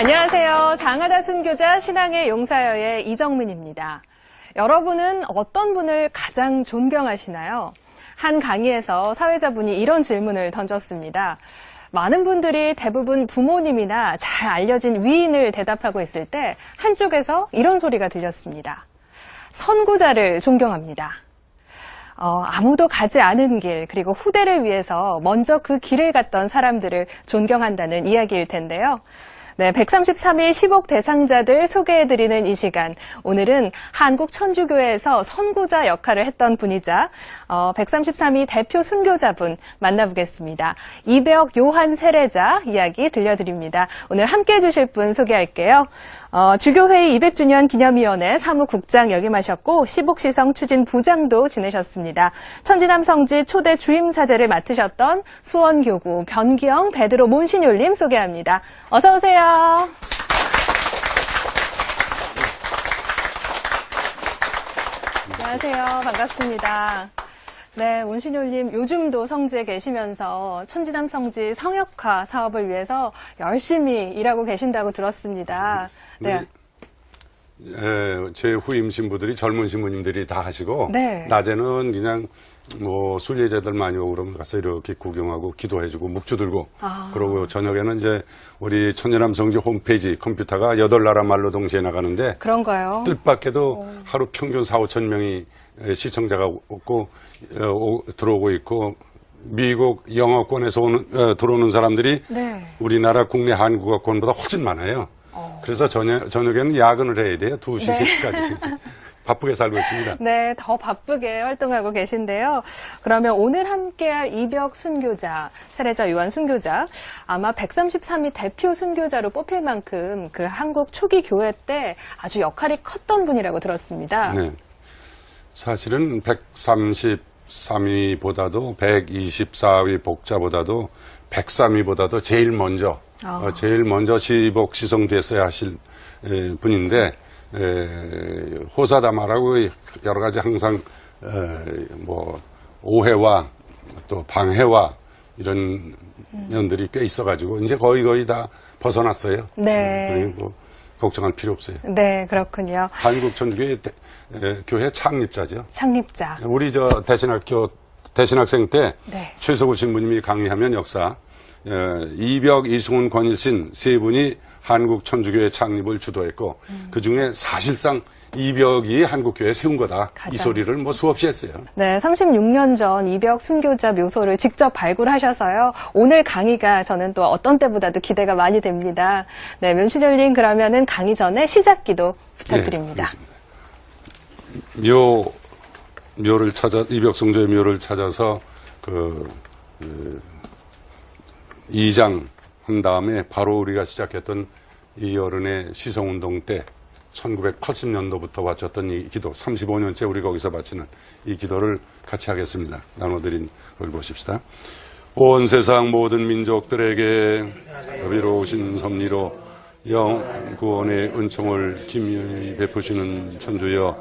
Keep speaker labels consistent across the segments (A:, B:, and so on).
A: 안녕하세요. 장하다 순교자 신앙의 용사여의 이정민입니다. 여러분은 어떤 분을 가장 존경하시나요? 한 강의에서 사회자분이 이런 질문을 던졌습니다. 많은 분들이 대부분 부모님이나 잘 알려진 위인을 대답하고 있을 때 한쪽에서 이런 소리가 들렸습니다. 선구자를 존경합니다. 아무도 가지 않은 길, 그리고 후대를 위해서 먼저 그 길을 갔던 사람들을 존경한다는 이야기일 텐데요. 네, 133위 10억 대상자들 소개해드리는 이 시간. 오늘은 한국천주교회에서 선구자 역할을 했던 분이자 133위 대표 순교자분 만나보겠습니다. 이배옥 요한 세례자 이야기 들려드립니다. 오늘 함께해 주실 분 소개할게요. 주교회의 200주년 기념위원회 사무국장 역임하셨고 시복시성 추진 부장도 지내셨습니다. 천지남 성지 초대 주임사제를 맡으셨던 수원교구 변기영 베드로 몬시뇰님 소개합니다. 어서 오세요. 안녕하세요. 반갑습니다. 네, 몬시뇰님 요즘도 성지에 계시면서 천지남 성지 성역화 사업을 위해서 열심히 일하고 계신다고 들었습니다. 네.
B: 제 후임 신부들이 젊은 신부님들이 다 하시고
A: 네.
B: 낮에는 그냥 뭐 순례자들 많이 오고 그러면 가서 이렇게 구경하고 기도해주고 묵주 들고 그러고 저녁에는 이제 우리 천지남 성지 홈페이지 컴퓨터가 8나라 말로 동시에 나가는데
A: 그런가요?
B: 뜻밖에도 하루 평균 4-5천 명이 시청자가 들어오고 있고 미국 영어권에서 들어오는 사람들이
A: 네.
B: 우리나라 국내 한국어권보다 훨씬 많아요. 그래서 저녁에는 야근을 해야 돼요. 2시,
A: 네.
B: 3시까지. 바쁘게 살고 있습니다.
A: 네, 더 바쁘게 활동하고 계신데요. 그러면 오늘 함께할 이배옥 순교자, 세례자 요한 순교자, 아마 133위 대표 순교자로 뽑힐 만큼 그 한국 초기 교회 때 아주 역할이 컸던 분이라고 들었습니다.
B: 네. 사실은 133위보다도 124위 복자보다도 103위보다도 제일 먼저 시복 시성됐어야 하실 분인데 호사다마라고 여러 가지 항상 뭐 오해와 또 방해와 이런 면들이 꽤 있어가지고 이제 거의 다 벗어났어요.
A: 네.
B: 그리고 걱정할 필요 없어요.
A: 네, 그렇군요.
B: 한국천주교회 교회 창립자죠.
A: 창립자.
B: 우리 대신학생 때
A: 네.
B: 최석우 신부님이 강의하면 역사 이벽, 이승훈, 권일신 세 분이 한국천주교회 창립을 주도했고 그중에 사실상 이벽이 한국교회 세운 거다. 이 소리를 뭐 수없이 했어요.
A: 네, 36년 전 이배옥 순교자 묘소를 직접 발굴하셔서요. 오늘 강의가 저는 또 어떤 때보다도 기대가 많이 됩니다. 네, 몬시뇰님 그러면은 강의 전에 시작기도 부탁드립니다.
B: 네, 묘를 이벽 성조의 묘를 찾아서 이장 한 다음에 바로 우리가 시작했던 이 어른의 시성운동 때 1980년도부터 바쳤던 이 기도 35년째 우리 거기서 바치는 이 기도를 같이 하겠습니다. 나눠드린 걸 보십시다. 온 세상 모든 민족들에게 자비로우신 섭리로 영구원의 은총을 김연히 베푸시는 천주여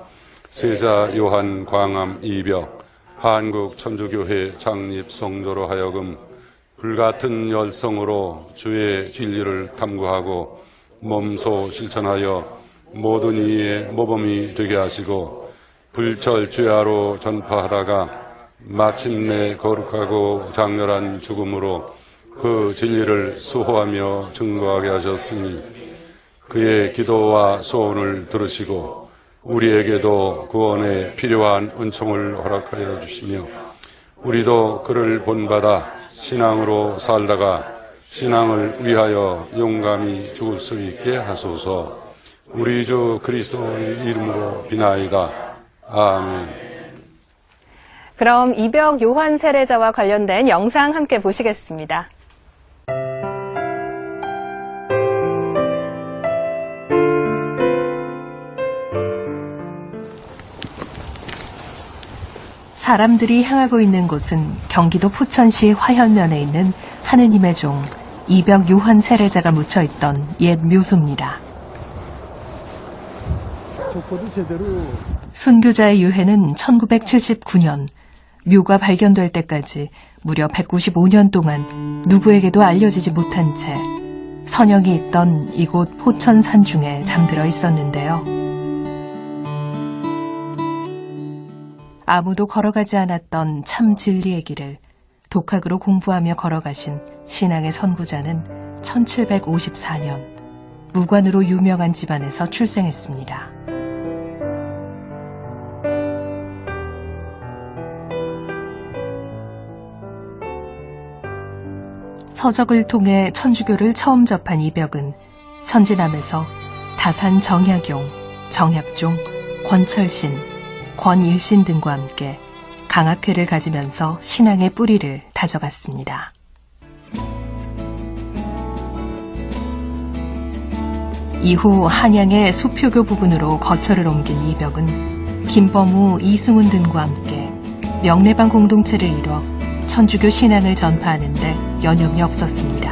B: 세자 요한 광암 이벽 한국 천주교회 창립 성조로 하여금 불같은 열성으로 주의 진리를 탐구하고 몸소 실천하여 모든 이의 모범이 되게 하시고 불철주야로 전파하다가 마침내 거룩하고 장렬한 죽음으로 그 진리를 수호하며 증거하게 하셨으니 그의 기도와 소원을 들으시고 우리에게도 구원에 필요한 은총을 허락하여 주시며 우리도 그를 본받아 신앙으로 살다가 신앙을 위하여 용감히 죽을 수 있게 하소서. 우리 주 그리스도의 이름으로 비나이다. 아멘.
A: 그럼 이배옥 요한 세례자와 관련된 영상 함께 보시겠습니다. 사람들이 향하고 있는 곳은 경기도 포천시 화현면에 있는 하느님의 종 이배옥 요한 세례자가 묻혀있던 옛 묘소입니다. 순교자의 유해는 1979년 묘가 발견될 때까지 무려 195년 동안 누구에게도 알려지지 못한 채 선영이 있던 이곳 포천 산중에 잠들어 있었는데요. 아무도 걸어가지 않았던 참 진리의 길을 독학으로 공부하며 걸어가신 신앙의 선구자는 1754년 무관으로 유명한 집안에서 출생했습니다. 서적을 통해 천주교를 처음 접한 이벽은 천지남에서 다산 정약용, 정약종, 권철신, 권일신 등과 함께 강학회를 가지면서 신앙의 뿌리를 다져갔습니다. 이후 한양의 수표교 부근으로 거처를 옮긴 이벽은 김범우, 이승훈 등과 함께 명례방 공동체를 이뤄 천주교 신앙을 전파하는 데 여념이 없었습니다.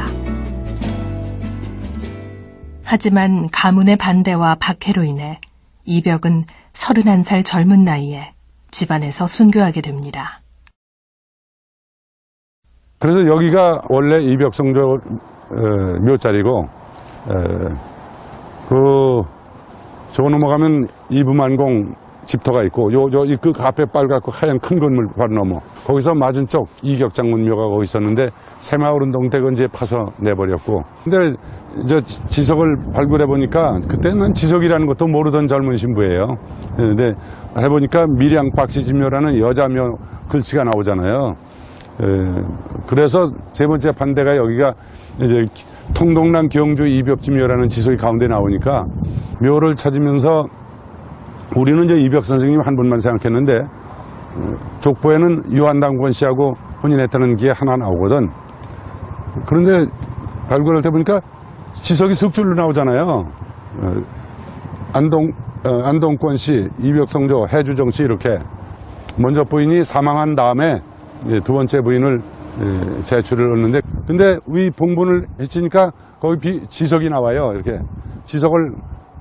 A: 하지만 가문의 반대와 박해로 인해 이벽은 31살 젊은 나이에 집안에서 순교하게 됩니다.
B: 그래서 여기가 원래 이벽성조 묘자리고 저 넘어가면 이부만공 집터가 있고 그 앞에 빨갛고 하얀 큰 건물 바로 넘어 거기서 맞은쪽 이격장문묘가 거기 있었는데 새마을운동 때 이제 파서 내버렸고 근데 저 지석을 발굴해 보니까 그때는 지석이라는 것도 모르던 젊은 신부예요. 근데 해보니까 밀양 박씨집묘라는 여자묘 글씨가 나오잖아요. 그래서 세 번째 반대가 여기가 이제 통동남 경주 이벽지묘라는 지석이 가운데 나오니까 묘를 찾으면서 우리는 이제 이벽 선생님 한 분만 생각했는데 족보에는 유한당권 씨하고 혼인했다는 게 하나 나오거든. 그런데 발굴할 때 보니까 지석이 석줄로 나오잖아요. 안동권 씨, 이벽성조, 해주정 씨 이렇게 먼저 부인이 사망한 다음에 두 번째 부인을 제출을 얻는데 근데 위 봉분을 해치니까 거기 지석이 나와요. 이렇게 지석을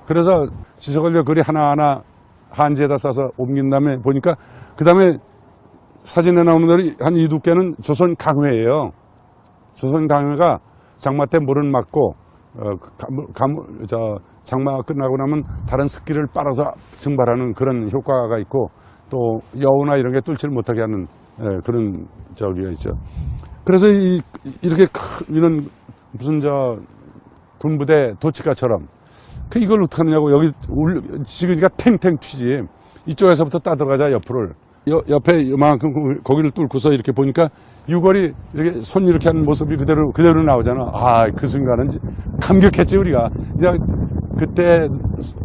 B: 그래서 지석을 글이 하나하나 한지에다 싸서 옮긴 다음에 보니까 그 다음에 사진에 나오는 대로 한 이 두께는 조선 강회예요. 조선 강회가 장마 때 물은 막고 장마가 끝나고 나면 다른 습기를 빨아서 증발하는 그런 효과가 있고 또 여우나 이런 게 뚫지를 못하게 하는 그런 저기가 있죠. 그래서 이렇게 이런 무슨 군부대 도치가처럼 이걸 어떻게 하느냐고 여기 지그니까 탱탱 튀지. 이쪽에서부터 따들어가자 옆으로. 옆에 이만큼 거기를 뚫고서 이렇게 보니까 유골이 이렇게 손 이렇게 하는 모습이 그대로 나오잖아. 아, 그 순간은 감격했지 우리가. 그냥 그때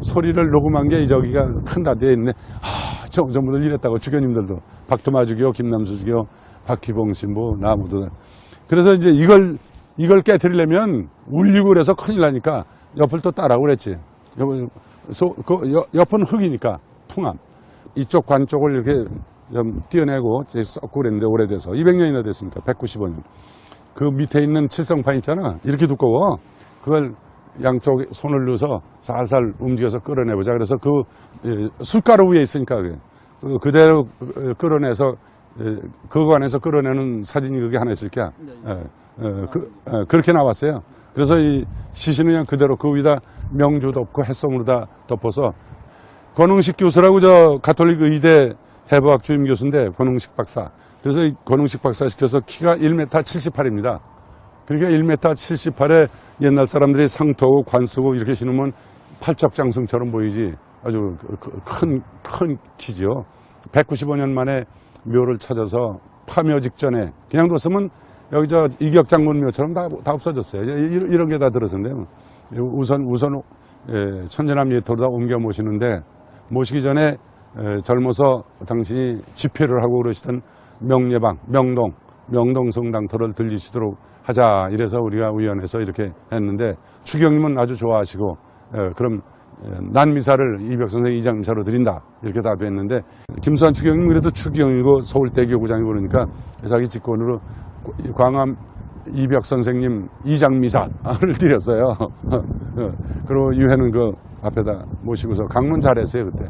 B: 소리를 녹음한 게 저기가 큰 라디오에 있네. 아, 전부들 이랬다고 주교님들도 박토마 주교, 김남수 주교, 박희봉 신부, 나 모두. 그래서 이제 이걸 깨트리려면 울리고 그래서 큰일 나니까 옆을 또 따라고 그랬지. 옆은 흙이니까 풍암. 이쪽 관 쪽을 이렇게 좀 띄어내고 썩고 그랬는데 오래돼서 200년이나 됐으니까 195년. 그 밑에 있는 칠성판 있잖아. 이렇게 두꺼워. 그걸 양쪽 손을 넣어서 살살 움직여서 끌어내보자. 그래서 그 숯가루 위에 있으니까 그대로 끌어내서 그 관에서 끌어내는 사진이 그게 하나 있을 거야. 그렇게 나왔어요. 그래서 이 시신은 그냥 그대로 그 위에다 명주 덮고 햇솜으로 다 덮어서 권흥식 교수라고 저 가톨릭 의대 해부학 주임 교수인데 권흥식 박사. 그래서 이 권흥식 박사 시켜서 키가 1m 78입니다. 그러니까 1m 78에 옛날 사람들이 상토하고 관 쓰고 이렇게 신으면 팔적장승처럼 보이지. 아주 큰 키죠. 195년 만에 묘를 찾아서 파묘 직전에 그냥 뒀으면 여기 저 이격장문묘처럼 다 없어졌어요. 이런 게 다 들어섰는데요. 우선 천재남 예토로 다 옮겨 모시는데 모시기 전에 젊어서 당신이 집회를 하고 그러시던 명례방, 명동 성당터를 들리시도록 하자. 이래서 우리가 위원회에서 이렇게 했는데 추경님은 아주 좋아하시고 그럼 난미사를 이벽 선생 이장미사로 드린다. 이렇게 다 됐는데 김수환 추경님 그래도 추경이고 서울대 교구장이고 그러니까 자기 직권으로 광암 이벽 선생님 이장미사를 드렸어요. 그리고 유해는 그 앞에다 모시고서 강문 잘했어요 그때.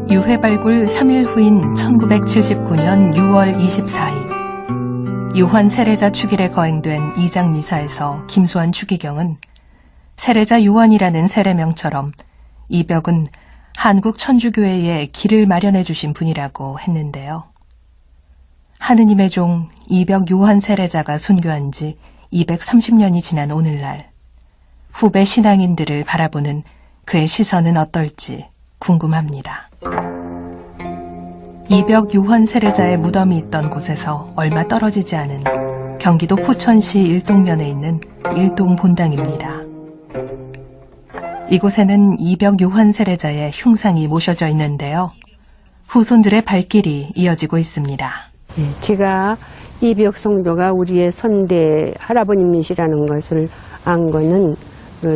A: 유해 발굴 3일 후인 1979년 6월 24일
C: 요한 세례자 축일에 거행된 2장 미사에서 김수환 추기경은 세례자 요한이라는 세례명처럼 이벽은 한국 천주교회에 길을 마련해 주신 분이라고 했는데요. 하느님의 종 이벽 요한 세례자가 순교한 지 230년이 지난 오늘날 후배 신앙인들을 바라보는 그의 시선은 어떨지 궁금합니다. 이벽 요한 세례자의 무덤이 있던 곳에서 얼마 떨어지지 않은 경기도 포천시 일동면에 있는 일동 본당입니다. 이곳에는 이벽 요한 세례자의 흉상이 모셔져 있는데요. 후손들의 발길이 이어지고 있습니다.
D: 제가 이벽 성도가 우리의 선대 할아버님이시라는 것을 안 거는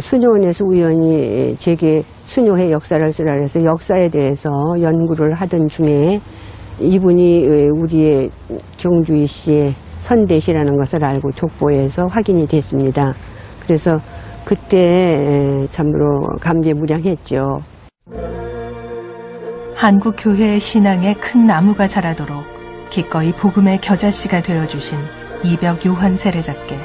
D: 수녀원에서 우연히 제게 수녀회 역사를 쓰라 해서 역사에 대해서 연구를 하던 중에 이분이 우리의 경주이 씨의 선대시라는 것을 알고 족보에서 확인이 됐습니다. 그래서 그때 참으로 감개무량했죠.
C: 한국 교회의 신앙에 큰 나무가 자라도록 기꺼이 복음의 겨자씨가 되어주신 이벽 요한 세례자께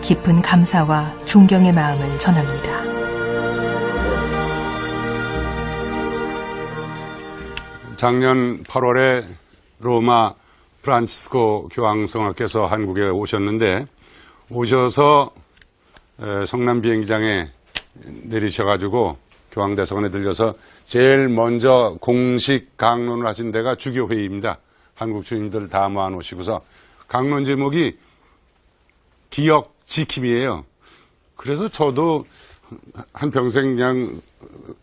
C: 깊은 감사와 존경의 마음을 전합니다.
B: 작년 8월에 로마 프란치스코 교황성하께서 한국에 오셨는데 오셔서 성남 비행기장에 내리셔가지고 교황대성원에 들려서 제일 먼저 공식 강론을 하신 데가 주교회의입니다. 한국 주인들 다 모아놓으시고서 강론 제목이 기억 지킴이에요. 그래서 저도 한평생 그냥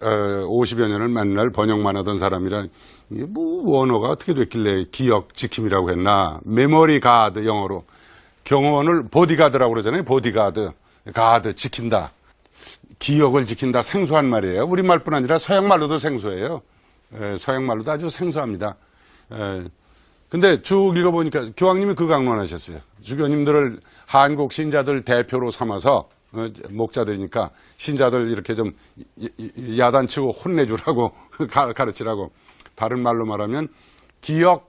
B: 50여 년을 맨날 번역만 하던 사람이라 이게 뭐 원어가 어떻게 됐길래 기억 지킴이라고 했나. 메모리 가드 영어로. 경호원을 보디가드라고 그러잖아요. 보디가드. 가드 지킨다. 기억을 지킨다. 생소한 말이에요. 우리말뿐 아니라 서양말로도 생소해요. 서양말로도 아주 생소합니다. 근데 쭉 읽어보니까 교황님이 그 강론하셨어요. 주교님들을 한국 신자들 대표로 삼아서 목자들이니까 신자들 이렇게 좀 야단치고 혼내주라고 가르치라고. 다른 말로 말하면 기억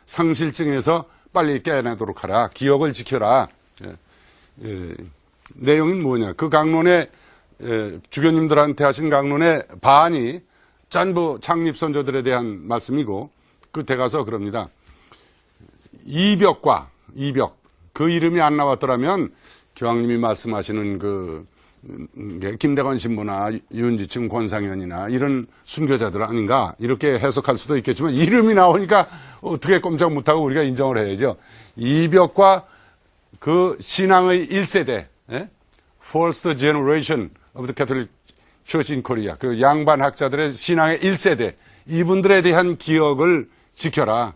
B: 상실증에서 빨리 깨어나도록 하라. 기억을 지켜라. 내용이 뭐냐. 그 강론에 주교님들한테 하신 강론의 반이 전부 창립선조들에 대한 말씀이고 끝에 가서 그럽니다. 이벽 그 이름이 안 나왔더라면 교황님이 말씀하시는 김대건 신부나 윤지층 권상현이나 이런 순교자들 아닌가 이렇게 해석할 수도 있겠지만 이름이 나오니까 어떻게 꼼짝 못하고 우리가 인정을 해야죠. 이벽과 그 신앙의 1세대 First Generation of the Catholic Church in Korea 그 양반 학자들의 신앙의 1세대 이분들에 대한 기억을 지켜라.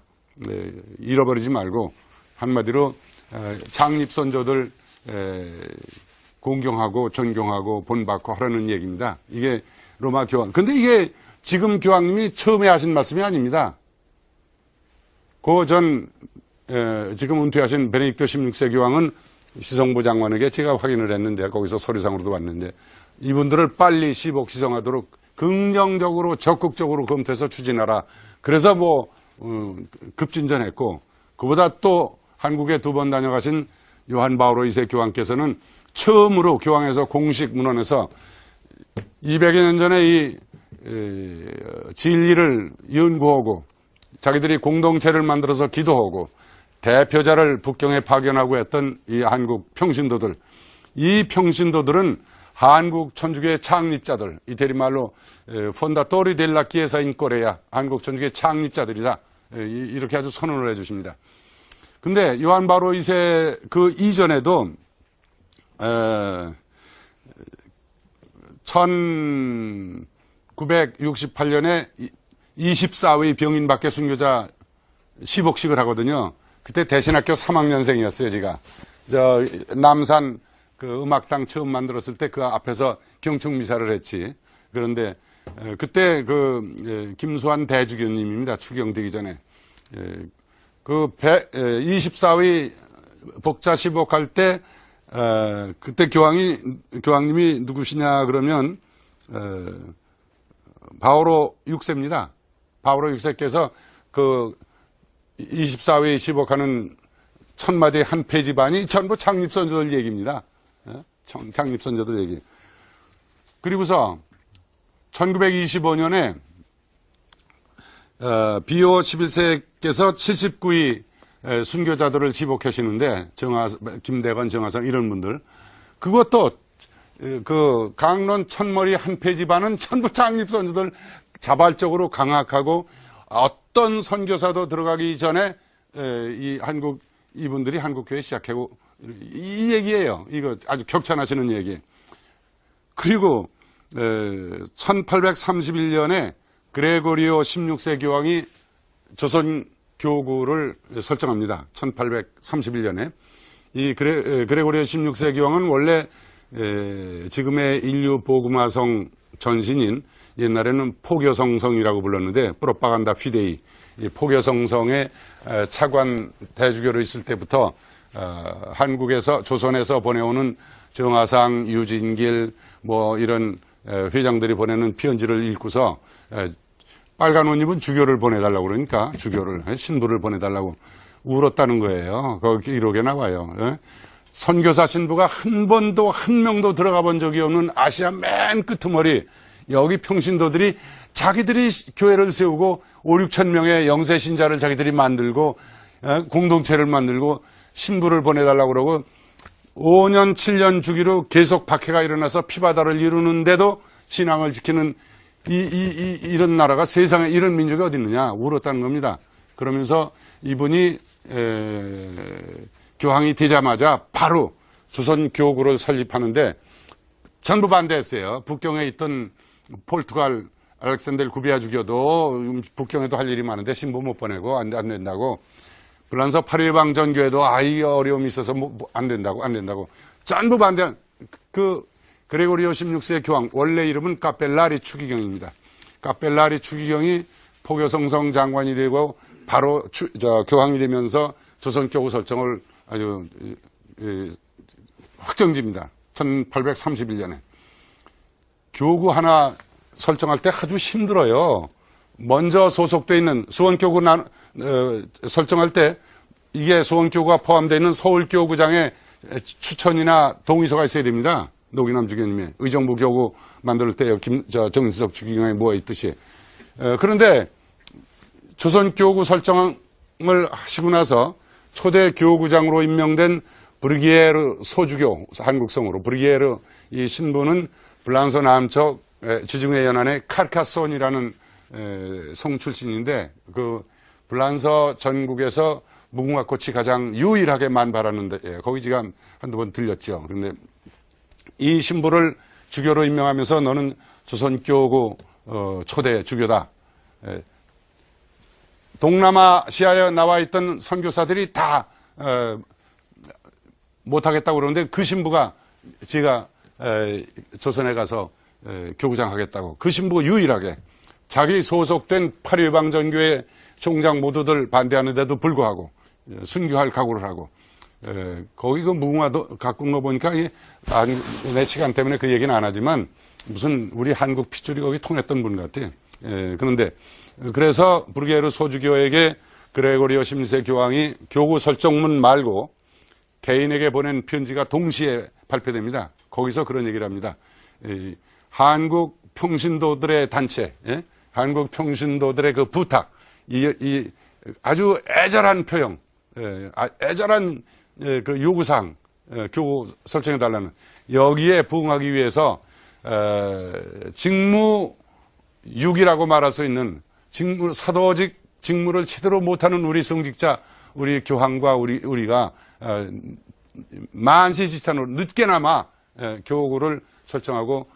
B: 잃어버리지 말고 한마디로 창립선조들 공경하고 존경하고 본받고 하라는 얘기입니다. 이게 로마 교황. 근데 이게 지금 교황님이 처음에 하신 말씀이 아닙니다. 지금 은퇴하신 베네딕토 16세 교황은 시성부 장관에게 제가 확인을 했는데 거기서 서류상으로도 왔는데 이분들을 빨리 시복시성하도록 긍정적으로 적극적으로 검토해서 추진하라. 그래서 급진전했고 그보다 또 한국에 2번 다녀가신 요한 바오로 2세 교황께서는 처음으로 교황에서 공식 문헌에서 200여 년 전에 이 진리를 연구하고 자기들이 공동체를 만들어서 기도하고 대표자를 북경에 파견하고 했던 이 한국 평신도들 이 평신도들은 한국 천주교의 창립자들 이태리말로 폰다토리 델라 키에사 인 코레아 한국 천주교의 창립자들이다 이렇게 아주 선언을 해주십니다. 근데 요한 바오로 2세 그 이전에도 1968년에 24위 병인밖에 순교자 시복식을 하거든요. 그때 대신학교 3학년생이었어요, 제가. 남산 그 음악당 처음 만들었을 때 그 앞에서 경축미사를 했지. 그런데 그때 김수환 대주교님입니다. 추경되기 전에. 24위 복자 시복할 때 그때 교황님이 누구시냐 그러면 바오로 6세입니다. 바오로 6세께서 그 24위 시복하는 1000마디 한 페이지 반이 전부 창립선조들 얘기입니다. 창립선조들 얘기. 그리고서 1925년에 비오 11세께서 79위 순교자들을 지목하시는데 김대건, 정하성 이런 분들 그것도 그 강론 천머리 한 페이지 반은 전부 창립선조들 자발적으로 강학하고 어떤 선교사도 들어가기 전에 이분들이 한국교회 시작하고 이 얘기예요. 이거 아주 격찬하시는 얘기. 그리고 1831년에 그레고리오 16세 교황이 조선 교구를 설정합니다. 1831년에. 이 그레고리오 16세 교황은 원래 지금의 인류 복음화성 전신인 옛날에는 포교성성이라고 불렀는데 프로파간다 피데이 포교성성의 차관 대주교로 있을 때부터 한국에서 조선에서 보내오는 정하상, 유진길 뭐 이런 회장들이 보내는 편지를 읽고서 빨간 옷 입은 주교를 보내달라고 그러니까 주교를 신부를 보내달라고 울었다는 거예요. 거기 기록에 나와요. 선교사 신부가 한 번도 한 명도 들어가 본 적이 없는 아시아 맨 끄트머리 여기 평신도들이 자기들이 교회를 세우고 5, 6천 명의 영세 신자를 자기들이 만들고 공동체를 만들고 신부를 보내달라고 그러고 5년 7년 주기로 계속 박해가 일어나서 피바다를 이루는데도 신앙을 지키는 이런 나라가 세상에 이런 민족이 어디 있느냐 울었다는 겁니다. 그러면서 이분이 교황이 되자마자 바로 조선 교구를 설립하는데 전부 반대했어요. 북경에 있던 포르투갈 알렉산델 구비아 주교도 북경에도 할 일이 많은데 신부 못 보내고 안 된다고. 불란서 파리방 전교회도 이 어려움이 있어서 안 된다고 전부 반대한 그 그레고리오 16세 교황 원래 이름은 카펠라리 추기경입니다. 카펠라리 추기경이 포교성성 장관이 되고 바로 교황이 되면서 조선교구 설정을 아주 확정지입니다. 1831년에. 교구 하나 설정할 때 아주 힘들어요. 먼저 소속되어 있는 수원교구 설정할 때 이게 수원교구가 포함되어 있는 서울교구장의 추천이나 동의서가 있어야 됩니다. 노기남 주교님의 의정부 교구 만들 때 정진석 주기경에 뭐가 있듯이. 그런데 조선교구 설정을 하시고 나서 초대 교구장으로 임명된 브르기에르 소주교, 한국성으로 브르기에르 이 신부는 블랑서 남쪽 지중해 연안의 카르카손이라는 성 출신인데 그 블란서 전국에서 무궁화꽃이 가장 유일하게 만발하는데 거기 제가 한두 번 들렸죠. 그런데 이 신부를 주교로 임명하면서 너는 조선교구 초대 주교다. 동남아시아에 나와 있던 선교사들이 다 못하겠다고 그러는데 그 신부가 제가 조선에 가서 교구장 하겠다고 그 신부가 유일하게 자기 소속된 파리방전교회 총장 모두들 반대하는데도 불구하고 순교할 각오를 하고 거기 그 무궁화도 가꾼 거 보니까 내 시간 때문에 그 얘기는 안 하지만 무슨 우리 한국 핏줄이 거기 통했던 분 같아요. 그런데 그래서 브르게르 소주교에게 그레고리오 16세 교황이 교구 설정문 말고 개인에게 보낸 편지가 동시에 발표됩니다. 거기서 그런 얘기를 합니다. 한국 평신도들의 단체, 한국 평신도들의 그 부탁, 이 아주 애절한 표현, 애절한 그 요구사항, 교구 설정해달라는 여기에 부응하기 위해서 직무유기라고 말할 수 있는 사도직 직무를 제대로 못하는 우리 성직자, 우리 교황과 우리가 만시지탄으로 늦게나마 교구를 설정하고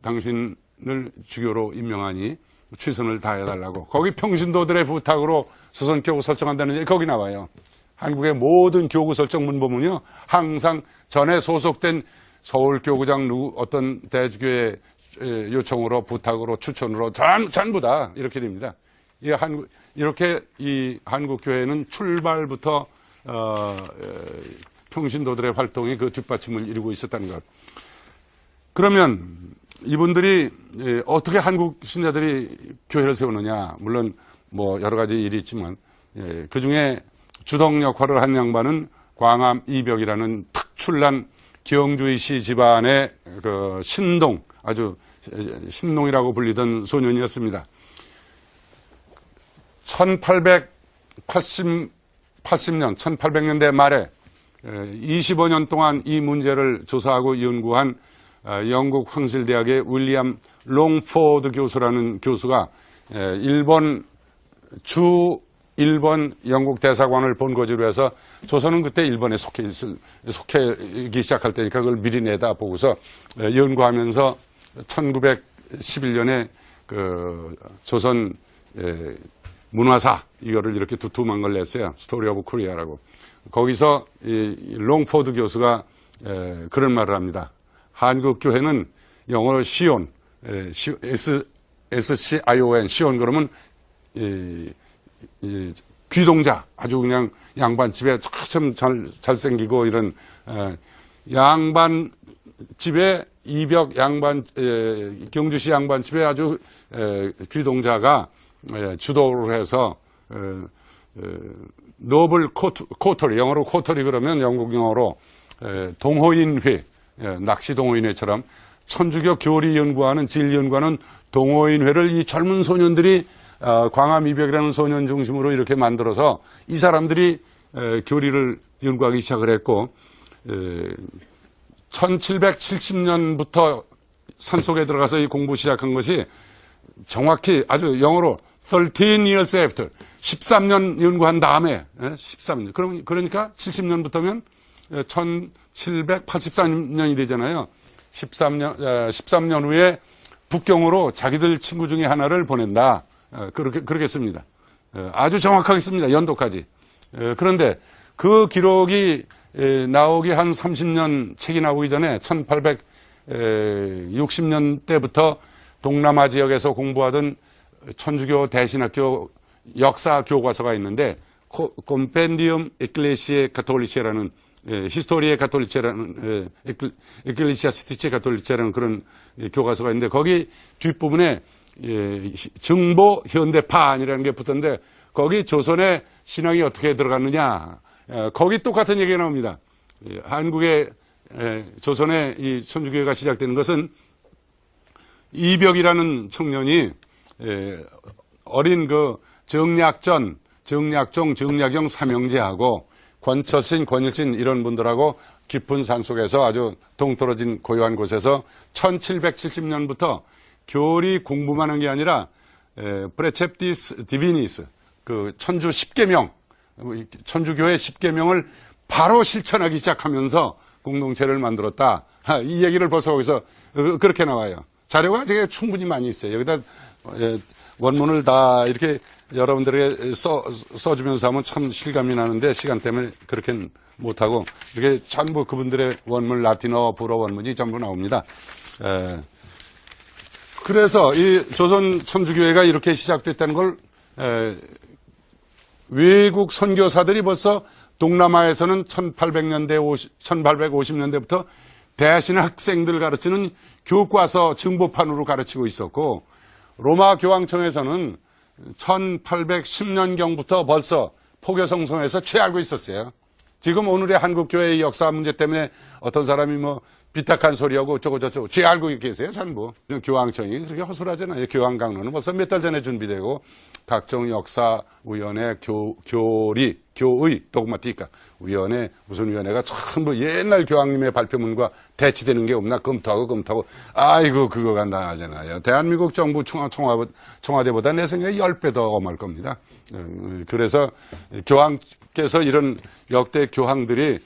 B: 당신을 주교로 임명하니 최선을 다해달라고. 거기 평신도들의 부탁으로 조선교구 설정한다는 얘기 거기 나와요. 한국의 모든 교구 설정문 보면요. 항상 전에 소속된 서울교구장 어떤 대주교의 요청으로 부탁으로 추천으로 전부 다 이렇게 됩니다. 이렇게 이 한국교회는 출발부터 평신도들의 활동이 그 뒷받침을 이루고 있었다는 것. 그러면 이분들이 어떻게 한국 신자들이 교회를 세우느냐. 물론 뭐 여러 가지 일이 있지만 그 중에 주동 역할을 한 양반은 광암 이벽이라는 특출난 경주시 집안의 그 신동, 아주 신동이라고 불리던 소년이었습니다. 1880년 말에 25년 동안 이 문제를 조사하고 연구한 영국 황실대학의 윌리엄 롱포드 교수라는 교수가 일본 영국 대사관을 본거지로 해서 조선은 그때 일본에 속해기 시작할 때니까 그걸 미리 내다 보고서 연구하면서 1911년에 그 조선 문화사 이거를 이렇게 두툼한 걸 냈어요. 스토리 오브 코리아라고. 거기서 이 롱포드 교수가 그런 말을 합니다. 한국 교회는 영어로 시온, SCION, 시온 그러면 귀동자, 아주 그냥 양반집에 참 잘생기고 이런 양반집에 이벽 경주시 양반집에 아주 귀동자가 주도를 해서 노블 코터리, 영어로 코터리 그러면 영국 영어로 동호인회, 낚시 동호인회처럼 천주교 교리 연구하는 질 연구하는 동호인회를 이 젊은 소년들이 광암 이벽이라는 소년 중심으로 이렇게 만들어서 이 사람들이 교리를 연구하기 시작을 했고 1770년부터 산속에 들어가서 이 공부 시작한 것이 정확히 아주 영어로 13 years after 13년 연구한 다음에 13년 그러니까 70년부터면 1783년이 되잖아요. 13년 후에 북경으로 자기들 친구 중에 하나를 보낸다. 그러겠습니다. 아주 정확하게 씁니다. 연도까지. 그런데 그 기록이 나오기 한 30년 책이 나오기 전에 1860년대부터 동남아 지역에서 공부하던 천주교 대신학교 역사 교과서가 있는데 콤펜디움 에클레시에 카톨리체라는 히스토리에 카톨리체라는 에클레시아스티체 카톨리체라는 그런 교과서가 있는데 거기 뒷부분에 정보 현대판이라는 게 붙었는데 거기 조선의 신앙이 어떻게 들어갔느냐 거기 똑같은 얘기가 나옵니다. 한국의 조선의 이 천주교회가 시작되는 것은 이벽이라는 청년이 어린 그 정약종, 정약용 삼형제하고 권처신, 권일신 이런 분들하고 깊은 산속에서 아주 동떨어진 고요한 곳에서 1770년부터 교리 공부만 한 게 아니라 프레셉티스 디비니스 그 천주 10계명, 천주교회 10계명을 바로 실천하기 시작하면서 공동체를 만들었다. 이 얘기를 벌써 거기서 그렇게 나와요. 자료가 되게 충분히 많이 있어요. 여기다 원문을 다 이렇게 여러분들에게 써주면서 하면 참 실감이 나는데 시간 때문에 그렇게는 못하고 이렇게 전부 그분들의 원문 라틴어, 불어 원문이 전부 나옵니다. 그래서 이 조선 천주교회가 이렇게 시작됐다는 걸 외국 선교사들이 벌써 동남아에서는 1850년대부터 대신 학생들 가르치는 교과서 정보판으로 가르치고 있었고 로마 교황청에서는 1810년경부터 벌써 포교성송에서 취하고 있었어요. 지금 오늘의 한국교회의 역사 문제 때문에 어떤 사람이 뭐 비탁한 소리하고 어쩌고저쩌고 취하고 계세요, 전부. 교황청이 그렇게 허술하잖아요. 교황강론은 벌써 몇 달 전에 준비되고 각종 역사위원회, 교의, 도그마티카 위원회, 무슨 위원회가 전부 옛날 교황님의 발표문과 대치되는 게 없나 검토하고 아이고 그거가 나하잖아요. 대한민국 정부 청와대보다 내 생각에 10배 더 엄할 겁니다. 그래서 교황께서 이런 역대 교황들이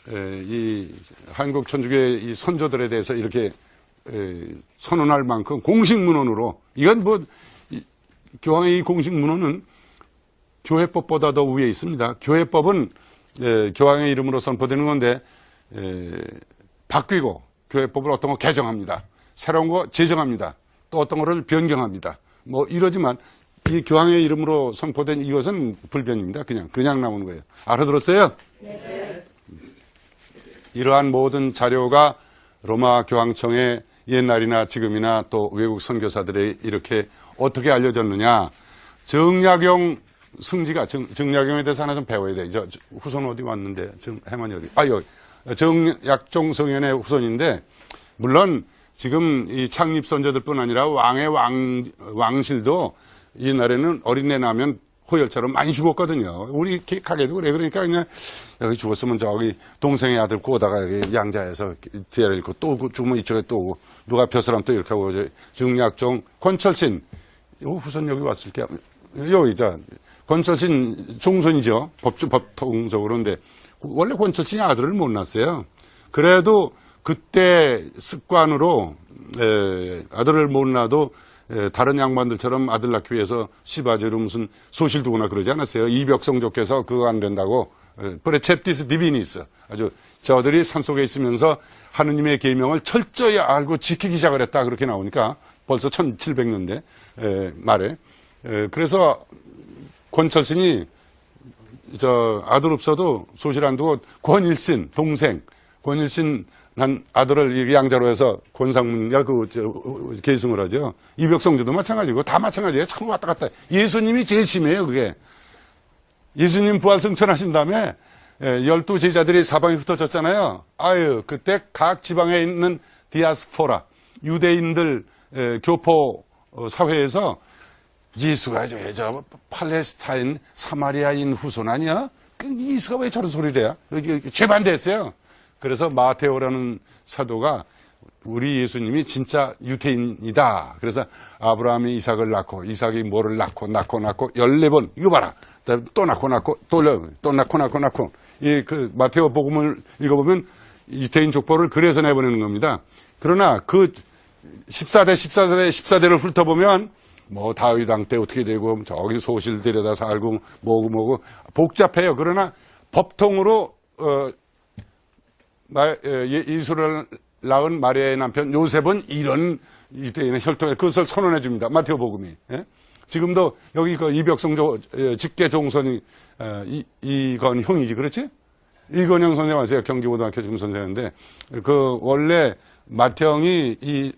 B: 이 한국 천주교의 이 선조들에 대해서 이렇게 선언할 만큼 공식 문헌으로 이건 뭐 교황의 이 공식 문헌은 교회법보다 더 위에 있습니다. 교회법은 교황의 이름으로 선포되는 건데 바뀌고 교회법을 어떤 거 개정합니다. 새로운 거 제정합니다. 또 어떤 거를 변경합니다. 뭐 이러지만 이 교황의 이름으로 선포된 이것은 불변입니다. 그냥 나오는 거예요. 알아들었어요? 네. 이러한 모든 자료가 로마 교황청의 옛날이나 지금이나 또 외국 선교사들이 이렇게 어떻게 알려졌느냐. 정약용 승지가 정약용에 대해서 하나 좀 배워야 돼. 후손 어디 왔는데, 해만이 어디? 여기. 정약종 성현의 후손인데, 물론 지금 이 창립 선조들뿐 아니라 왕의 왕실도 이 날에는 어린애 나면 호열처럼 많이 죽었거든요. 우리 가게도 그래. 그러니까 그냥 여기 죽었으면 저기 동생의 아들 꼬다가 여기 양자에서 뒤를 잃고 또 죽으면 이쪽에 또 오고 누가 벼슬하면 또 이렇게 하고 정약종 권철신 후손 여기 왔을게. 여기 권철신 종손이죠. 법통적으로. 근데 원래 권철신이 아들을 못 낳았어요. 그래도 그때 습관으로 아들을 못 낳아도 다른 양반들처럼 아들 낳기 위해서 시바지로 무슨 소실 두거나 그러지 않았어요. 이벽성조께서 그거 안 된다고 프레ceptis divinis 아주 저들이 산속에 있으면서 하느님의 계명을 철저히 알고 지키기 시작을 했다. 그렇게 나오니까 벌써 1700년대 말에 그래서 권철신이 아들 없어도 소실 안 두고 권일신 동생 권일신 한 아들을 양자로 해서 권상문과 계승을 하죠. 이벽성주도 마찬가지고 다 마찬가지예요. 참 왔다 갔다. 예수님이 제일 심해요. 그게. 예수님 부활 승천하신 다음에 12 제자들이 사방에 흩어졌잖아요. 그때 각 지방에 있는 디아스포라 유대인들 교포 사회에서 예수가 저 팔레스타인 사마리아인 후손 아니야? 예수가 왜 저런 소리를 해요? 죄반대했어요. 그래서 마테오라는 사도가 우리 예수님이 진짜 유태인이다. 그래서 아브라함이 이삭을 낳고 이삭이 뭐를 낳고 14번 이거 봐라. 또 낳고 또 낳고 마테오 복음을 읽어보면 유태인 족보를 그래서 내보내는 겁니다. 그러나 그 14대를 훑어보면 뭐 다윗 왕 때 어떻게 되고 저기 소실 데려다 살고 뭐고 복잡해요. 그러나 법통으로 예수를 낳은 마리아의 남편 요셉은 이런 유대인의 혈통에 그것을 선언해 줍니다. 마테오 복음이. 지금도 여기 그 이벽성조 직계 종선이 이건형이지 그렇지? 이건형 선생 왔어요. 경기고등학교 지금 선생인데 그 원래 맏형이 이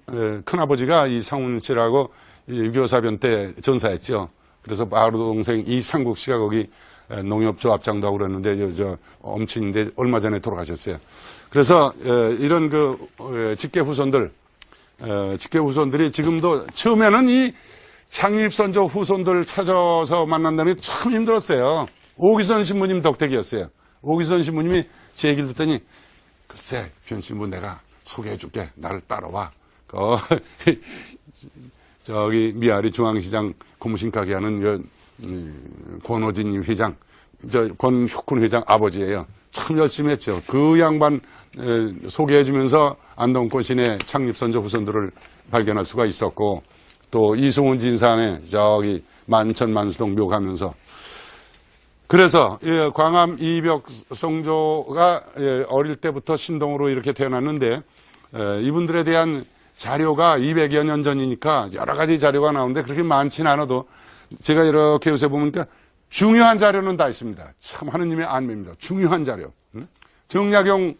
B: 큰아버지가 이상훈 씨라고 유교사변 때 전사했죠. 그래서 바로 동생 이상국 씨가 거기 농협조합장도 하고 그랬는데 엄친인데 얼마 전에 돌아가셨어요. 그래서 이런 직계 후손들이 지금도 처음에는 이 창립선조 후손들 찾아서 만난다는 게 참 힘들었어요. 오기선 신부님 덕택이었어요. 오기선 신부님이 제 얘기를 듣더니 글쎄 변신부 내가 소개해줄게. 나를 따라와. 저기 미아리 중앙시장 고무신 가게 하는 권호진 회장, 권혁훈 회장 아버지예요. 참 열심히 했죠. 그 양반 소개해주면서 안동권 시내 창립선조 후손들을 발견할 수가 있었고 또 이승훈 진산에 저기 만천만수동 묘 가면서 그래서 광암 이벽성조가 어릴 때부터 신동으로 이렇게 태어났는데 이분들에 대한 자료가 200여 년 전이니까 여러 가지 자료가 나오는데 그렇게 많지는 않아도 제가 이렇게 요새 보니까 중요한 자료는 다 있습니다. 참 하느님의 안배입니다. 중요한 자료. 정약용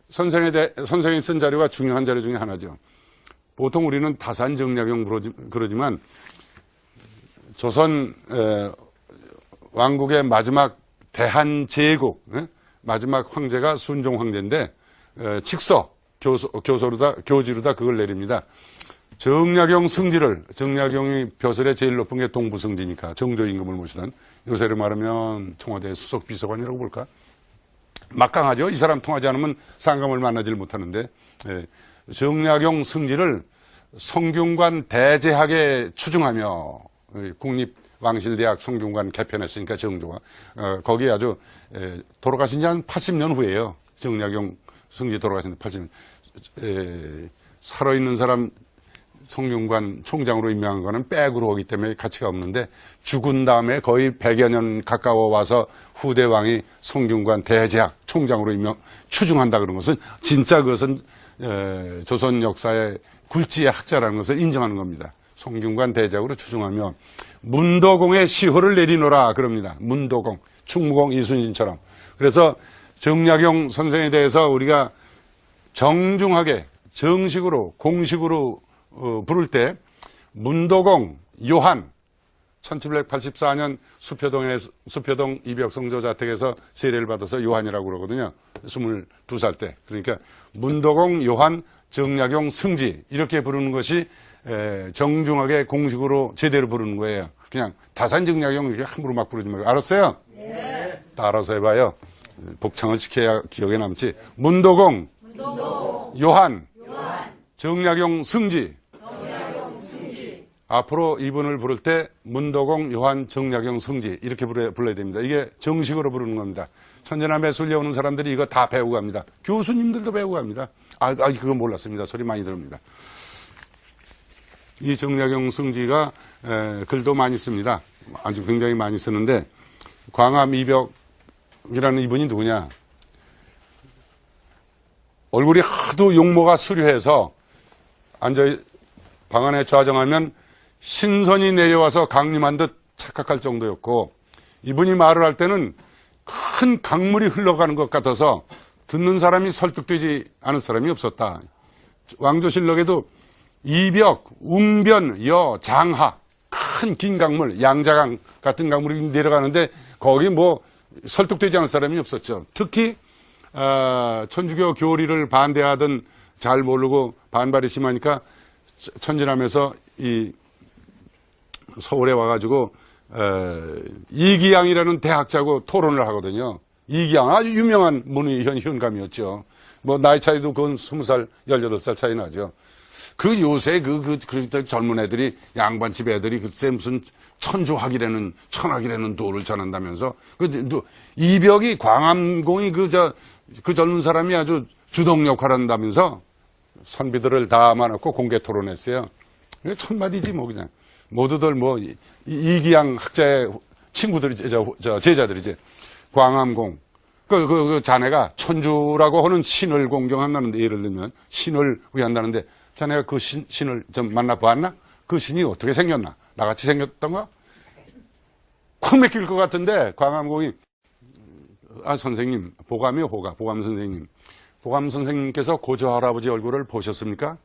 B: 선생이 쓴 자료가 중요한 자료 중에 하나죠. 보통 우리는 다산 정약용 그러지만 조선 왕국의 마지막 대한제국 마지막 황제가 순종 황제인데 칙서 교지로다 그걸 내립니다. 정약용 승지를 정약용이 벼슬에 제일 높은 게 동부승지니까 정조임금을 모시던 요새로 말하면 청와대 수석비서관이라고 볼까? 막강하죠. 이 사람 통하지 않으면 상감을 만나질 못하는데 정약용 승지를 성균관 대제학에 추중하며 국립왕실대학 성균관 개편했으니까 정조가 거기에 아주 돌아가신 지 한 80년 후에요. 정약용 승지 돌아가신 지 80년 살아있는 사람 성균관 총장으로 임명한 거는 백으로 오기 때문에 가치가 없는데 죽은 다음에 거의 100여 년 가까워 와서 후대 왕이 성균관 대제학 총장으로 추중한다 그런 것은 진짜 그것은 조선 역사의 굴지의 학자라는 것을 인정하는 겁니다. 성균관 대제학으로 추중하며 문도공의 시호를 내리노라 그럽니다. 문도공, 충무공 이순신처럼. 그래서 정약용 선생에 대해서 우리가 정중하게 정식으로 공식으로 부를 때 문도공, 요한, 1784년 수표동 이벽성조 자택에서 세례를 받아서 요한이라고 그러거든요. 22살 때. 그러니까 문도공, 요한, 정약용, 승지 이렇게 부르는 것이 정중하게 공식으로 제대로 부르는 거예요. 그냥 다산정약용 이렇게 함부로 막 부르지 말고. 알았어요? 네. 따라서 해봐요. 복창을 시켜야 기억에 남지. 문도공, 요한, 정약용, 승지. 앞으로 이분을 부를 때 문도공, 요한, 정약용, 승지 이렇게 불러야 됩니다. 이게 정식으로 부르는 겁니다. 천재남매 순례 오는 사람들이 이거 다 배우고 갑니다. 교수님들도 배우고 갑니다. 그거 몰랐습니다. 소리 많이 들읍니다. 이 정약용, 승지가 글도 많이 씁니다. 아주 굉장히 많이 쓰는데 광암 이벽이라는 이분이 누구냐. 얼굴이 하도 용모가 수려해서 방 안에 좌정하면 신선이 내려와서 강림한 듯 착각할 정도였고, 이분이 말을 할 때는 큰 강물이 흘러가는 것 같아서 듣는 사람이 설득되지 않은 사람이 없었다. 왕조실록에도 이벽, 웅변, 여, 장하, 큰 긴 강물, 양자강 같은 강물이 내려가는데 거기 뭐 설득되지 않은 사람이 없었죠. 특히 천주교 교리를 반대하던, 잘 모르고 반발이 심하니까 천진함에서 이 서울에 와가지고 이기양이라는 대학자하고 토론을 하거든요. 이기양 아주 유명한 문의현감이었죠. 뭐 나이 차이도 그건 20살, 18살 차이 나죠. 그 요새 그러니까 젊은 애들이 양반집 애들이 글쎄 무슨 천주학이라는 천학이라는 도를 전한다면서 이벽이 광암공이 그 젊은 사람이 아주 주동 역할을 한다면서 선비들을 다 모아놓고 공개 토론했어요. 천마디지 뭐 그냥 모두들 뭐 이기양 학자의 친구들이 제자들이지. 광암공 그 자네가 천주라고 하는 신을 공경한다는데, 예를 들면 신을 위한다는데 자네가 그 신을 좀 만나보았나? 그 신이 어떻게 생겼나? 나같이 생겼던가? 콱 맥힐 것 같은데 광암공이 선생님, 보감 선생님. 보감 선생님께서 고조 할아버지 얼굴을 보셨습니까?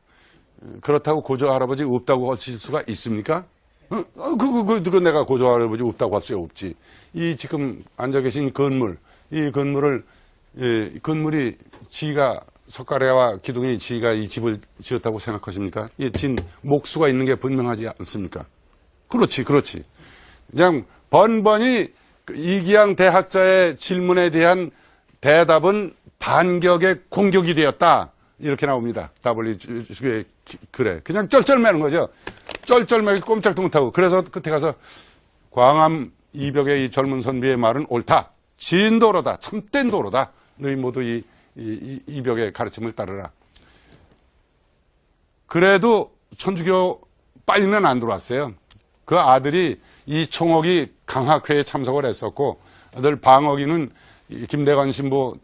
B: 그렇다고 고조 할아버지 없다고 하실 수가 있습니까? 그거 내가 고조 할아버지 없다고 할 수 없지. 이 지금 앉아 계신 건물, 이 건물이 지가 석가래와 기둥이 지가 이 집을 지었다고 생각하십니까? 이 진 목수가 있는 게 분명하지 않습니까? 그렇지. 그냥 번번이 이기양 대학자의 질문에 대한 대답은 반격의 공격이 되었다. 이렇게 나옵니다. WG의 글에. 그냥 쩔쩔매는 거죠. 쩔쩔매기 꼼짝도 못하고. 그래서 끝에 가서 광암 이벽의 이 젊은 선비의 말은 옳다. 진도로다. 참된 도로다. 너희 모두 이벽의 가르침을 따르라. 그래도 천주교 빨리는 안 들어왔어요. 그 아들이 이 총옥이 강학회에 참석을 했었고, 아들 방어기는 김대관 신부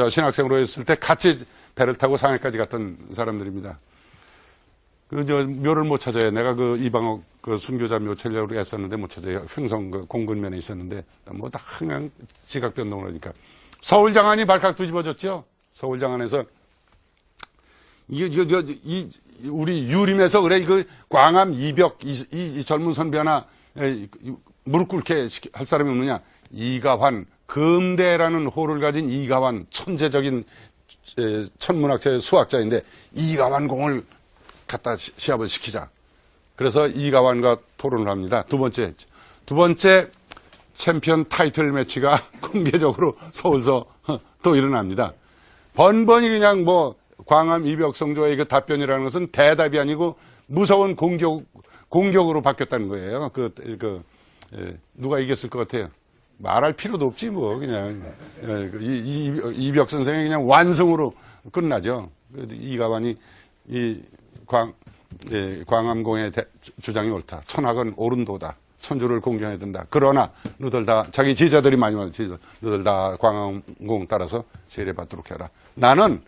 B: 신학생으로 했을 때 같이 배를 타고 상해까지 갔던 사람들입니다. 묘를 못 찾아요. 내가 이방옥 순교자 묘 찾으려고 했었는데 못 찾아요. 횡성 공근면에 있었는데 뭐 다 그냥 지각 변동을 하니까. 서울장안이 발칵 뒤집어졌죠. 서울장안에서 우리 유림에서 그래 광암 이벽 이 젊은 선비 하나 무릎 꿇게 할 사람이 없느냐. 이가환 금대라는 호를 가진 이가환 천재적인 천문학자의 수학자인데 이가환 공을 갖다 시합을 시키자. 그래서 이가환과 토론을 합니다. 두 번째 챔피언 타이틀 매치가 공개적으로 서울서 또 일어납니다. 번번이 그냥 뭐 광암 이벽성조의 그 답변이라는 것은 대답이 아니고 무서운 공격으로 바뀌었다는 거예요. 누가 이겼을 것 같아요? 말할 필요도 없지 뭐 그냥 이벽 선생이 그냥 완성으로 끝나죠. 이가환이 광암공의 주장이 옳다. 천학은 옳은도다. 천주를 공경해야 된다. 그러나 너들 다 자기 제자들이 많이 와서 너들 다 광암공 따라서 세례받도록 해라. 나는